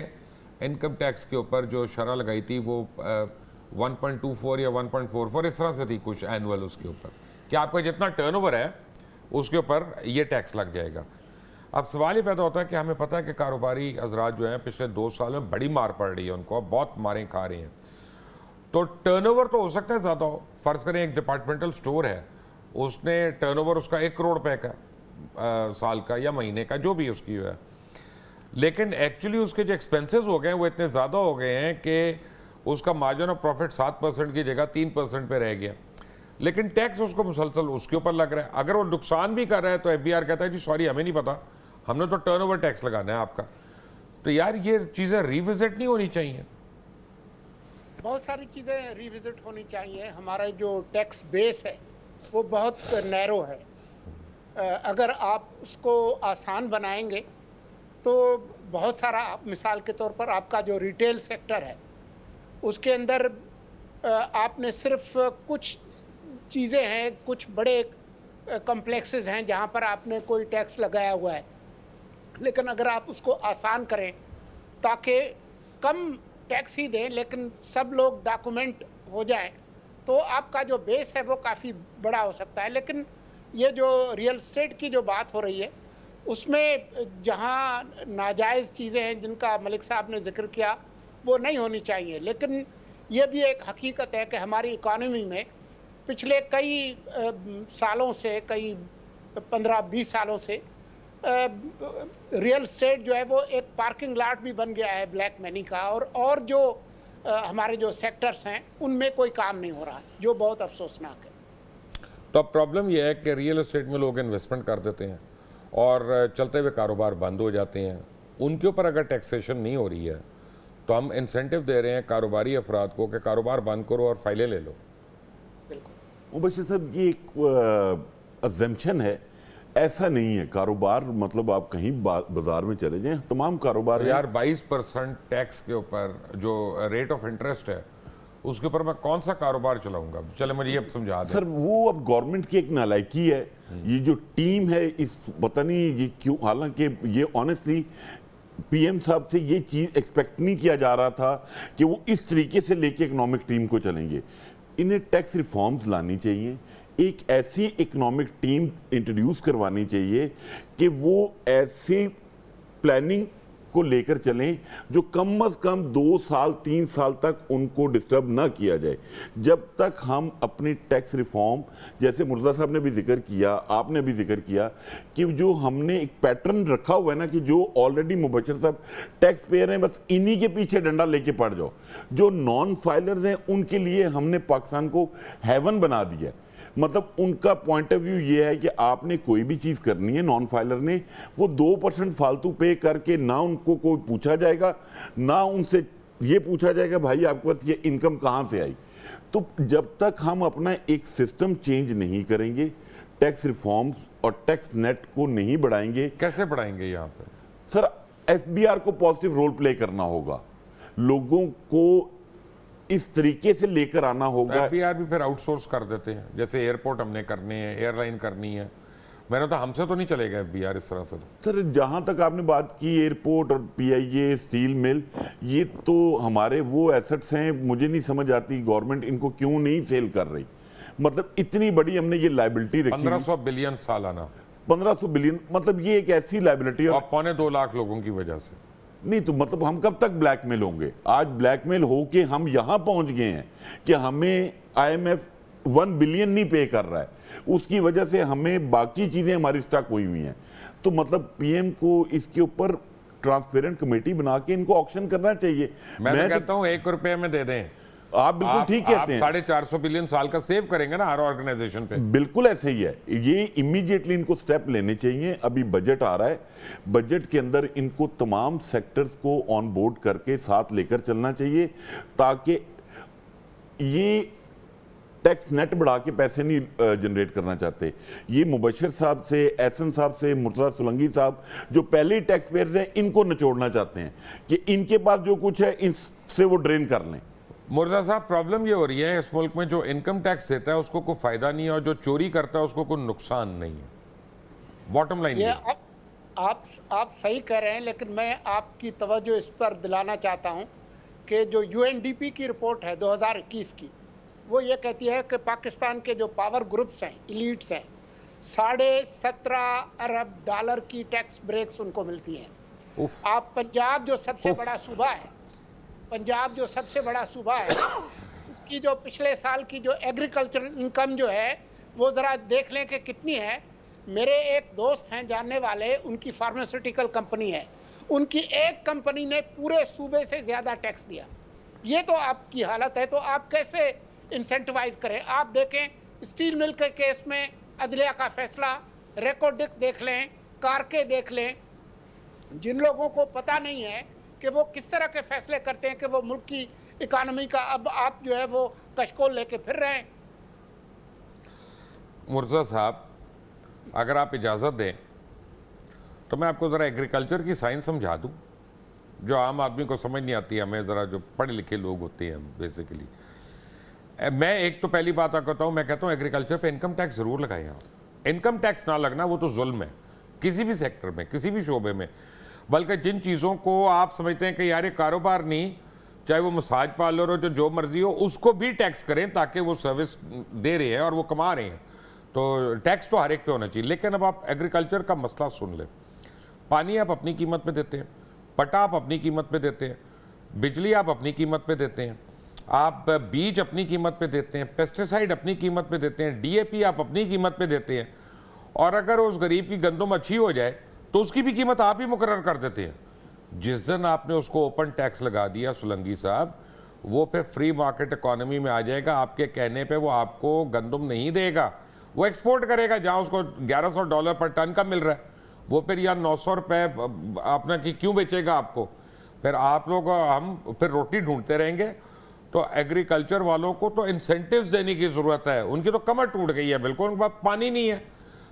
इनकम टैक्स के ऊपर जो शरह लगाई थी वो 1.24 या 1.44 इस तरह से थी कुछ एनुअल, उसके ऊपर कि आपका जितना टर्नओवर है उसके ऊपर ये टैक्स लग जाएगा। अब सवाल ये पैदा होता है कि हमें पता है कि कारोबारी हजरात जो हैं पिछले 2 साल में बड़ी मार पड़ रही है उनको, बहुत मारें खा रहे हैं, तो टर्नओवर तो हो सकता है ज़्यादा हो। फ़र्ज़ करें एक डिपार्टमेंटल स्टोर है, उसने टर्नओवर उसका 1 करोड़ रुपए का साल का या महीने का जो भी उसकी है, लेकिन एक्चुअली उसके जो एक्सपेंसेस हो गए हैं वो इतने ज़्यादा हो गए हैं कि उसका मार्जिन ऑफ प्रॉफिट 7% की जगह 3% पे रह गया, लेकिन टैक्स उसको मुसलसल उसके ऊपर लग रहा है। अगर वो नुकसान भी कर रहा है तो FBR कहता है जी सॉरी हमें नहीं पता, हमने तो टर्नओवर टैक्स लगाना है आपका। तो यार ये चीज़ें रिविजिट नहीं होनी चाहिए? बहुत सारी चीज़ें रिविजिट होनी चाहिए। हमारा जो टैक्स बेस है वो बहुत नैरो है। अगर आप उसको आसान बनाएंगे तो बहुत सारा, मिसाल के तौर पर आपका जो रिटेल सेक्टर है उसके अंदर आपने सिर्फ कुछ चीज़ें हैं, कुछ बड़े कॉम्प्लेक्सेस हैं जहाँ पर आपने कोई टैक्स लगाया हुआ है, लेकिन अगर आप उसको आसान करें ताकि कम टैक्स ही दें लेकिन सब लोग डॉक्यूमेंट हो जाएं, तो आपका जो बेस है वो काफ़ी बड़ा हो सकता है। लेकिन ये जो रियल एस्टेट की जो बात हो रही है उसमें जहाँ नाजायज़ चीज़ें हैं जिनका मलिक साहब ने जिक्र किया वो नहीं होनी चाहिए, लेकिन ये भी एक हकीकत है कि हमारी इकॉनमी में पिछले कई सालों से, कई 15-20 सालों से रियल एस्टेट जो है वो एक पार्किंग लॉट भी बन गया है ब्लैक मनी का, और जो हमारे जो सेक्टर्स हैं उनमें कोई काम नहीं हो रहा, जो बहुत अफसोसनाक है। तो अब प्रॉब्लम यह है कि रियल एस्टेट में लोग इन्वेस्टमेंट कर देते हैं और चलते हुए कारोबार बंद हो जाते हैं। उनके ऊपर अगर टैक्सेशन नहीं हो रही है तो हम इंसेंटिव दे रहे हैं कारोबारी अफराद को कि कारोबार बंद करो और फाइलें ले लो। बिल्कुल मुबशिर साहब, ये एक अजम्पशन है, ऐसा नहीं है। कारोबार मतलब आप कहीं बाजार में चले जाएं, तमाम कारोबार यार 22% टैक्स के ऊपर जो रेट ऑफ इंटरेस्ट है उसके ऊपर मैं कौन सा कारोबार चलाऊंगा? चले मुझे ये समझा दें। सर, वो अब गवर्नमेंट की एक नालायकी है। ये जो टीम है, इस पता नहीं ये क्यों, हालांकि ये ऑनेस्टली पीएम साहब से ये चीज एक्सपेक्ट नहीं किया जा रहा था कि वो इस तरीके से लेके इकोनॉमिक टीम को चलेंगे। इन्हें टैक्स रिफॉर्म्स लानी चाहिए, एक ऐसी इकोनॉमिक टीम इंट्रोड्यूस करवानी चाहिए कि वो ऐसी प्लानिंग को लेकर चलें जो कम से कम 2 साल 3 साल तक उनको डिस्टर्ब ना किया जाए। जब तक हम अपनी टैक्स रिफॉर्म, जैसे मुर्तज़ा साहब ने भी जिक्र किया, आपने भी जिक्र किया कि जो हमने एक पैटर्न रखा हुआ है ना कि जो ऑलरेडी मुबशर साहब टैक्स पेयर हैं, बस इन्हीं के पीछे डंडा लेके पड़ जाओ। जो नॉन फाइलर्स हैं उनके लिए हमने पाकिस्तान को हेवन बना दिया। मतलब उनका पॉइंट ऑफ व्यू ये है कि आपने कोई भी चीज़ करनी है, नॉन फाइलर ने, वो 2% फालतू पे करके ना उनको कोई पूछा जाएगा, ना उनसे ये पूछा जाएगा भाई आपके पास ये इनकम कहाँ से आई। तो जब तक हम अपना एक सिस्टम चेंज नहीं करेंगे, टैक्स रिफॉर्म्स और टैक्स नेट को नहीं बढ़ाएंगे। कैसे बढ़ाएंगे यहाँ पे? सर, एफबीआर को पॉजिटिव रोल प्ले करना होगा, लोगों को इस तरीके से लेकर आना होगा। एफबीआर भी फिर आउटसोर्स कर देते हैं, जैसे एयरपोर्ट हमने करने हैं, एयरलाइन करनी है। मैंने तो हमसे तो नहीं चलेगा एफबीआर इस तरह से। सर, जहां तक आपने बात की एयरपोर्ट और पीआईए, स्टील मिल, ये तो हमारे वो एसेट्स हैं, मुझे नहीं समझ आती गवर्नमेंट इनको क्यों नहीं सेल कर रही। मतलब इतनी बड़ी हमने ये लायबिलिटी रखी, 1500 बिलियन सालाना, 1500 बिलियन, मतलब ये एक ऐसी लायबिलिटी, और 2.25 लाख लोगों की वजह से। नहीं तो मतलब हम कब तक ब्लैकमेल होंगे? आज ब्लैकमेल होके हम यहां पहुंच गए हैं कि हमें आईएमएफ 1 बिलियन नहीं पे कर रहा है, उसकी वजह से हमें बाकी चीजें हमारी स्टक हुई हुई हैं। तो मतलब पीएम को इसके ऊपर ट्रांसपेरेंट कमेटी बना के इनको ऑक्शन करना चाहिए। मैं तो कहता हूं 1 रुपये में दे दें। आप बिल्कुल ठीक कहते हैं। 450 बिलियन साल का सेव करेंगे ना हर ऑर्गेनाइजेशन पे। बिल्कुल ऐसे ही है, ये इमीडिएटली इनको स्टेप लेने चाहिए। अभी बजट आ रहा है, बजट के अंदर इनको तमाम सेक्टर्स को ऑन बोर्ड करके साथ लेकर चलना चाहिए, ताकि ये टैक्स नेट बढ़ा के पैसे नहीं जनरेट करना चाहते। ये मुबशर साहब से, एहसन साहब से, मुर्तज़ा सोलंकी साहब जो पहले ही टैक्स पेयर्स हैं, इनको निचोड़ना चाहते हैं कि इनके पास जो कुछ है इससे वो ड्रेन कर लें। मुर्तज़ा साहब, प्रॉब्लम ये हो रही है इस मुल्क में, जो इनकम टैक्स देता है उसको कोई फायदा नहीं है और जो चोरी करता है उसको कोई नुकसान नहीं है। बॉटम लाइन ये आप सही कह रहे हैं, लेकिन मैं आपकी तवज्जो इस पर दिलाना चाहता हूं कि जो यूएनडीपी की रिपोर्ट है 2021 की, वो ये कहती है कि पाकिस्तान के जो पावर ग्रुप्स हैं, इलीट्स हैं, $17.5 अरब की टैक्स ब्रेक्स उनको मिलती हैं। आप पंजाब जो सबसे बड़ा सूबा है, पंजाब जो सबसे बड़ा सूबा है, उसकी जो पिछले साल की जो एग्रीकल्चर इनकम जो है वो ज़रा देख लें कि कितनी है। मेरे एक दोस्त हैं जानने वाले, उनकी फार्मास्यूटिकल कंपनी है, उनकी एक कंपनी ने पूरे सूबे से ज़्यादा टैक्स दिया। ये तो आपकी हालत है, तो आप कैसे इंसेंटिवाइज करें? आप देखें स्टील मिल के केस में अदलिया का फैसला, रेकोडिक देख लें, कारके देख लें। जिन लोगों को पता नहीं है कि वो किस तरह के फैसले करते हैं कि वो मुल्क की इकोनॉमी का अब आप जो है वो कशकोल लेके फिर रहे हैं। मुर्तज़ा साहब, अगर आप इजाज़त दें तो मैं आपको ज़रा एग्रीकल्चर की साइंस समझा दूं, जो आम आदमी को समझ नहीं आती। हमें ज़रा, जो पढ़े लिखे लोग होते हैं बेसिकली, मैं एक तो पहली बात कहता हूँ, मैं कहता हूँ एग्रीकल्चर पे इनकम टैक्स जरूर लगाएं आप। इनकम टैक्स ना लगना वो तो जुल्म है किसी भी सेक्टर में, किसी भी शोबे में। बल्कि जिन चीज़ों को आप समझते हैं कि यार ये कारोबार नहीं, चाहे वो मसाज पार्लर हो, जो मर्जी हो, उसको भी टैक्स करें ताकि वो सर्विस दे रहे हैं और वो कमा रहे हैं। तो टैक्स तो हर एक पे होना चाहिए। लेकिन अब आप एग्रीकल्चर का मसला सुन लें। पानी आप अपनी कीमत पे देते हैं, पटा आप अपनी कीमत पे देते हैं, बिजली आप अपनी कीमत पे देते हैं, आप बीज अपनी कीमत पे देते हैं, पेस्टिसाइड अपनी कीमत पे देते हैं, डीएपी आप अपनी कीमत पे देते हैं। और अगर उस गरीब की गंदम अच्छी हो जाए तो उसकी भी कीमत आप ही मुकर्रर कर देते हैं। जिस दिन आपने उसको ओपन टैक्स लगा दिया सोलंकी साहब, वो फिर फ्री मार्केट इकोनॉमी में आ जाएगा। आपके कहने पे वो आपको गंदम नहीं देगा, वो एक्सपोर्ट करेगा जहाँ उसको $1100 पर टन का मिल रहा है। वो फिर यहाँ 900 रुपये अपना की क्यों बेचेगा आपको? फिर आप लोग हम फिर रोटी ढूंढते रहेंगे। तो एग्रीकल्चर वालों को तो इंसेंटिव्स देने की ज़रूरत है। उनकी तो कमर टूट गई है बिल्कुल, उनके पास पानी नहीं है,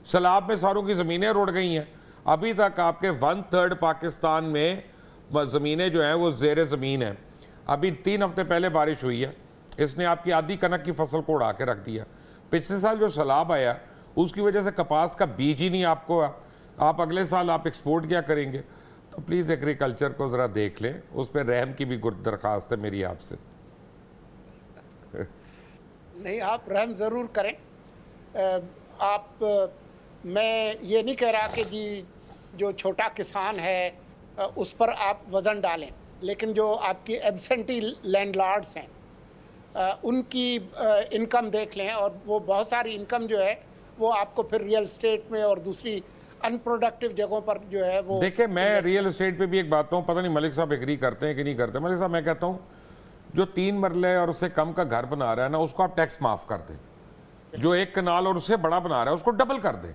सैलाब में सारों की ज़मीनें रुड़ गई हैं। अभी तक आपके 1/3 पाकिस्तान में ज़मीनें जो हैं वो ज़ेर ज़मीन है। अभी 3 हफ्ते पहले बारिश हुई है, इसने आपकी आधी कनक की फसल को उड़ा के रख दिया। पिछले साल जो सैलाब आया उसकी वजह से कपास का बीज ही नहीं आपको, आप अगले साल आप एक्सपोर्ट क्या करेंगे? तो प्लीज़ एग्रीकल्चर को ज़रा देख लें, उस पर रहम की भी दरख्वास्त है मेरी आपसे। नहीं, आप रहम ज़रूर करें। मैं ये नहीं कह रहा कि जी जो छोटा किसान है उस पर आप वज़न डालें, लेकिन जो आपकी एब्सेंटी लैंडलॉर्ड्स हैं उनकी इनकम देख लें। और वो बहुत सारी इनकम जो है वो आपको फिर रियल एस्टेट में और दूसरी अनप्रोडक्टिव जगहों पर जो है वो। देखिए, मैं रियल एस्टेट पे भी एक बात हूँ, पता नहीं मलिक साहब एग्री करते हैं कि नहीं करते। मलिक साहब, मैं कहता हूँ जो 3 मरले और उससे कम का घर बना रहा है ना, उसको आप टैक्स माफ कर दें। जो 1 कनाल और उससे बड़ा बना रहा है उसको डबल कर दें,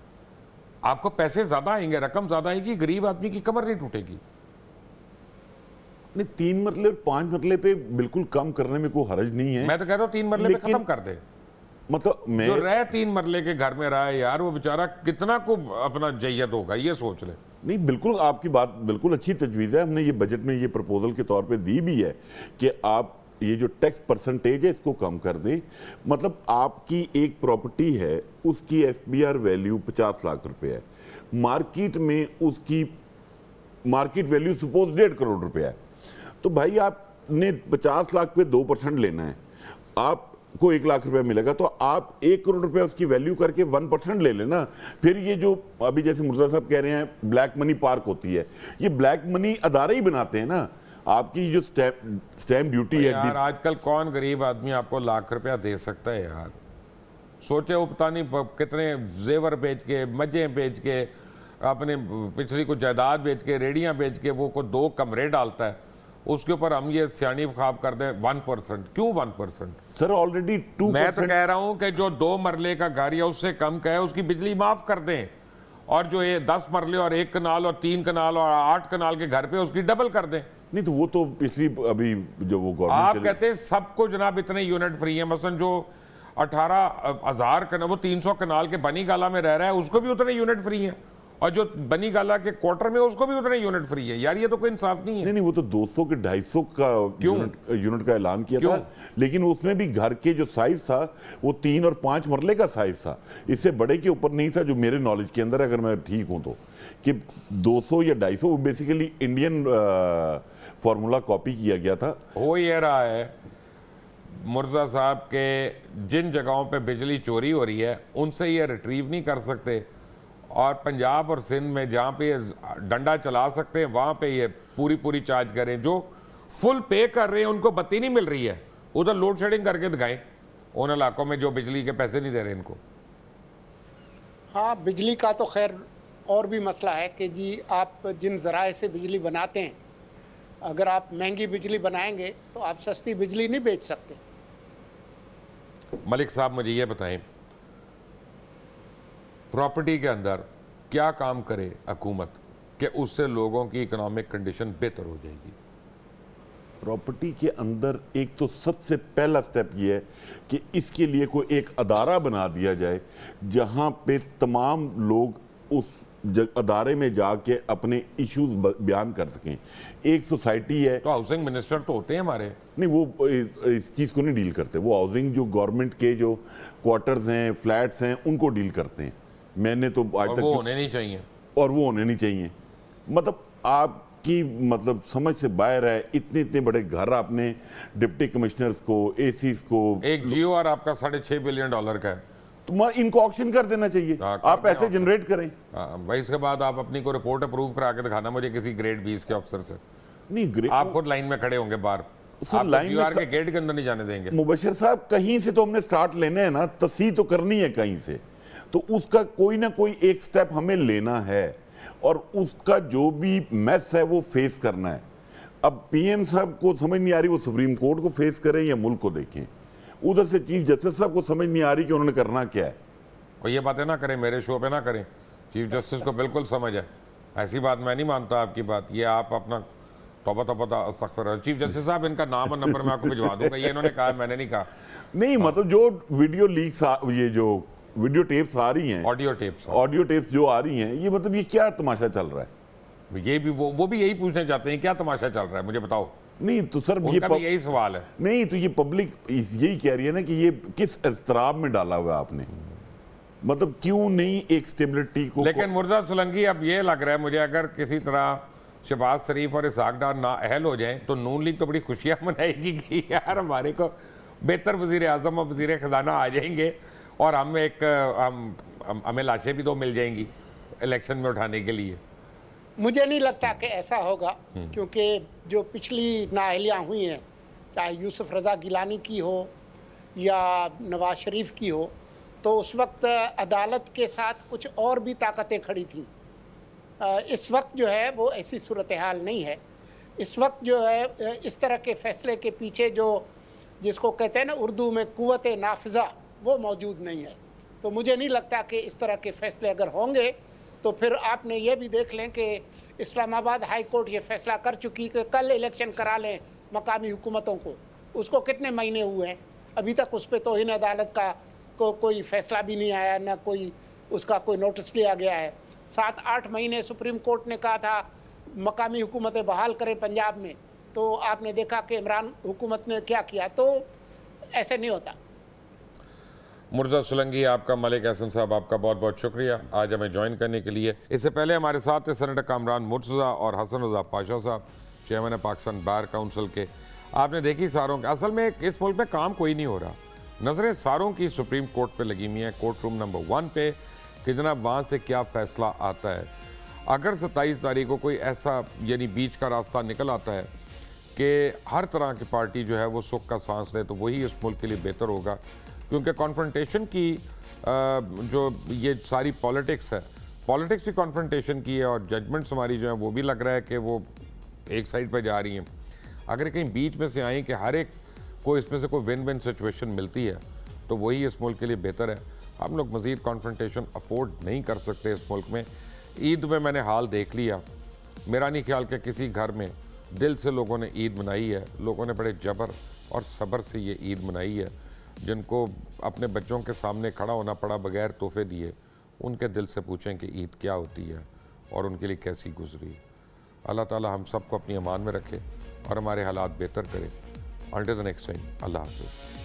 आपको पैसे ज्यादा आएंगे, रकम ज्यादा आएगी, गरीब आदमी की कमर नहीं टूटेगी। नहीं, 3 मरले और 5 मरले पे बिल्कुल कम करने में कोई हर्ज नहीं है। मैं तो कहता हूँ 3 मरले पे खत्म कर दे। मतलब मैं जो रहे 3 मरले के घर में रहा है यार, वो बेचारा कितना को अपना जैयत होगा, ये सोच ले। नहीं, बिल्कुल आपकी बात बिल्कुल अच्छी तजवीज़ है। हमने ये बजट में ये प्रपोजल के तौर पे दी भी है कि आप ये जो टैक्स परसेंटेज है इसको कम कर दें। मतलब आपकी एक प्रॉपर्टी है, उसकी एफबीआर वैल्यू 50 लाख रुपए है, मार्केट में उसकी मार्केट वैल्यू सपोज 1.5 करोड़ रुपए है। तो भाई आपने 50 लाख पे 2% लेना है, आपको 1 लाख रुपए मिलेगा, तो आप 1 करोड़ रुपए उसकी वैल्यू करके 1% ले लेना। फिर ये जो अभी जैसे मुर्जा साहब कह रहे हैं ब्लैक मनी पार्क होती है, ये ब्लैक मनी अदारे ही बनाते हैं ना। आपकी जो स्टैम्प ड्यूटी है यार, आजकल कौन गरीब आदमी आपको लाख रुपया दे सकता है यार? सोचे वो पता नहीं कितने जेवर बेच के, मजे बेच के, अपने पिछली को जायदाद बेच के, रेडियां बेच के वो को 2 कमरे डालता है, उसके ऊपर हम ये सियानी ख्वाब कर दें 1%। क्यों 1%? Sir already 2%। मैं तो कह रहा हूं कि जो 2 मरले का घर या उससे कम का है उसकी बिजली माफ कर दें, और जो ये 10 मरले और 1 कनाल और 3 कनाल और 8 कनाल के घर पे उसकी डबल कर दें। नहीं तो वो तो पिछली अभी जो वो गवर्नमेंट आप कहते हैं सबको जनाब इतने यूनिट फ्री है। मसलन जो 18,000 कनाल, वो 300 कनाल के बनी गाला में रह रहा है, उसको भी उतने यूनिट फ्री है, और जो बनी गाला के क्वार्टर में उसको भी उतने यूनिट फ्री है। यार ये तो कोई इंसाफ नहीं है। नहीं, वो तो 200 के 250 का यूनिट का ऐलान किया था, लेकिन उसमें भी घर के जो साइज था वो 3 और 5 मरले का साइज था, इससे बड़े के ऊपर नहीं था, जो मेरे नॉलेज के अंदर, अगर मैं ठीक हूं तो, कि 200 या 250 बेसिकली इंडियन फॉर्मूला कॉपी किया गया था। हो ये रहा है मुर्जा साहब के जिन जगहों पे बिजली चोरी हो रही है उनसे ये रिट्रीव नहीं कर सकते, और पंजाब और सिंध में जहाँ पे डंडा चला सकते हैं वहाँ पे ये पूरी चार्ज करें। जो फुल पे कर रहे हैं उनको बत्ती नहीं मिल रही है, उधर लोड शेडिंग करके दिखाएं उन इलाकों में जो बिजली के पैसे नहीं दे रहे इनको। हाँ, बिजली का तो खैर और भी मसला है कि जी आप जिन ज़राए से बिजली बनाते हैं, अगर आप महंगी बिजली बनाएंगे तो आप सस्ती बिजली नहीं बेच सकते। मलिक साहब, मुझे ये बताएं, प्रॉपर्टी के अंदर क्या काम करे हुकूमत कि उससे लोगों की इकोनॉमिक कंडीशन बेहतर हो जाएगी? प्रॉपर्टी के अंदर एक तो सबसे पहला स्टेप ये है कि इसके लिए कोई एक अदारा बना दिया जाए जहां पे तमाम लोग उस अदारे में जाके अपने इश्यूज बयान कर सकें। एक सोसाइटी है, तो हाउसिंग मिनिस्टर तो होते हैं हमारे, नहीं वो इस चीज़ को नहीं डील करते, वो हाउसिंग जो गवर्नमेंट के जो क्वार्टर्स हैं, फ्लैट्स हैं, उनको डील करते हैं। मैंने तो आज और तक वो होने नहीं चाहिए। और वो होने नहीं चाहिए। मतलब आपकी मतलब समझ से बाहर है, इतने इतने बड़े घर आपने डिप्टी कमिश्नर्स को, एसीज को, एक GOR आपका $6.5 बिलियन का है। तो इनको ऑक्शन कर देना चाहिए, हाँ, आप कर दें पैसे auction। जनरेट करें। भाई इसके बाद आप अपनी को रिपोर्ट अप्रूव करा के दिखाना मुझे किसी ग्रेड 20 के अफसर से। नहीं आप खुद लाइन में खड़े होंगे बाहर, सर, आप लाइन में GOR के गेट के अंदर नहीं जाने देंगे। मुबशिर साहब, कहीं से तो हमने स्टार्ट लेना है ना, तस्ही तो करनी है कहीं से, तो उसका कोई ना कोई एक स्टेप हमें लेना है और उसका जो भी मैस है वो फेस करना है। अब PM साहब को समझ नहीं आ रही वो सुप्रीम कोर्ट को फेस करें या मुल्क को देखें, उधर से चीफ जस्टिस साहब को समझ नहीं आ रही कि उन्होंने करना क्या है। और ये बातें ना करें, मेरे शो पे ना करें, चीफ जस्टिस को बिल्कुल समझ है, ऐसी बात मैं नहीं मानता आपकी बात, ये आप अपना तौबा अस्तगफिरुल्लाह। चीफ जस्टिस साहब, इनका नाम और नंबर मैं आपको भिजवा दूंगा, ये इन्होंने कहा, मैंने नहीं कहा। नहीं मतलब जो वीडियो लीक्स, ये जो वीडियो टेप्स आ रही हैं, ऑडियो टेप्स जो आ रही हैं, ये मतलब ये क्या तमाशा चल रहा है? ये भी वो भी यही पूछने चाहते हैं, क्या तमाशा चल रहा है, मुझे बताओ। नहीं तो सर उनका भी यही सवाल है। नहीं तो ये पब्लिक यही कह रही है ना कि ये किस एज़राब में डाला हुआ है आपने, मतलब क्यों नहीं एक स्टेबिलिटी को। लेकिन मुर्जा सोलंकी, अब ये लग रहा है मुझे, अगर किसी तरह शहबाज शरीफ और इसहाक डार ना अहल हो जाएं तो नून लीग तो बड़ी खुशियां मनाएगी कि यार हमारे को बेहतर वजीर आजम और वजीर खजाना आ जाएंगे और हमें लाशें भी 2 मिल जाएंगी इलेक्शन में उठाने के लिए। मुझे नहीं लगता कि ऐसा होगा, क्योंकि जो पिछली नाअहलियाँ हुई हैं, चाहे यूसुफ रज़ा गिलानी की हो या नवाज शरीफ की हो, तो उस वक्त अदालत के साथ कुछ और भी ताकतें खड़ी थी। इस वक्त जो है वो ऐसी सूरत हाल नहीं है। इस वक्त जो है इस तरह के फैसले के पीछे जो, जिसको कहते हैं ना उर्दू में कुव्वत नाफिजा, वो मौजूद नहीं है। तो मुझे नहीं लगता कि इस तरह के फैसले अगर होंगे तो फिर आपने ये भी देख लें कि इस्लामाबाद हाई कोर्ट ये फैसला कर चुकी कि कल इलेक्शन करा लें मकामी हुकूमतों को। उसको कितने महीने हुए हैं, अभी तक उस पर तौहीन अदालत का कोई फैसला भी नहीं आया, ना कोई उसका कोई नोटिस लिया गया है। 7-8 महीने सुप्रीम कोर्ट ने कहा था मकामी हुकूमतें बहाल करें पंजाब में, तो आपने देखा कि इमरान हुकूमत ने क्या किया। तो ऐसे नहीं होता। मुर्जा सोलंकी, आपका, मलिक एहसन साहब आपका बहुत बहुत शुक्रिया आज हमें ज्वाइन करने के लिए। इससे पहले हमारे साथ थे सेनेटर कामरान मुर्तज़ा और हसन रज़ा पाशा साहब, चेयरमैन है पाकिस्तान बार काउंसिल के। आपने देखी सारों के, असल में इस मुल्क में काम कोई नहीं हो रहा, नज़रें सारों की सुप्रीम कोर्ट पे लगी हुई हैं, कोर्ट रूम नंबर 1 पे कि जनाब वहाँ से क्या फ़ैसला आता है। अगर 27 तारीख को कोई ऐसा यानी बीच का रास्ता निकल आता है कि हर तरह की पार्टी जो है वो सुख का सांस ले, तो वही इस मुल्क के लिए बेहतर होगा। क्योंकि कॉन्फ्रंटेशन की जो ये सारी पॉलिटिक्स है, पॉलिटिक्स भी कॉन्फ्रंटेशन की है और जजमेंट्स हमारी जो है वो भी लग रहा है कि वो एक साइड पर जा रही हैं। अगर कहीं बीच में से आई कि हर एक को इसमें से कोई विन विन सिचुएशन मिलती है तो वही इस मुल्क के लिए बेहतर है। हम लोग मज़ीद कॉन्फ्रंटेशन अफोर्ड नहीं कर सकते इस मुल्क में। ईद में मैंने हाल देख लिया, मेरा नहीं ख्याल कि किसी घर में दिल से लोगों ने ईद मनाई है। लोगों ने बड़े जबर और सब्र से ये ईद मनाई है। जिनको अपने बच्चों के सामने खड़ा होना पड़ा बगैर तोहफे दिए, उनके दिल से पूछें कि ईद क्या होती है और उनके लिए कैसी गुजरी। अल्लाह ताला हम सबको अपनी अमान में रखे और हमारे हालात बेहतर करे। अंटिल द नेक्स्ट टाइम, अल्लाह हाफ़िज़।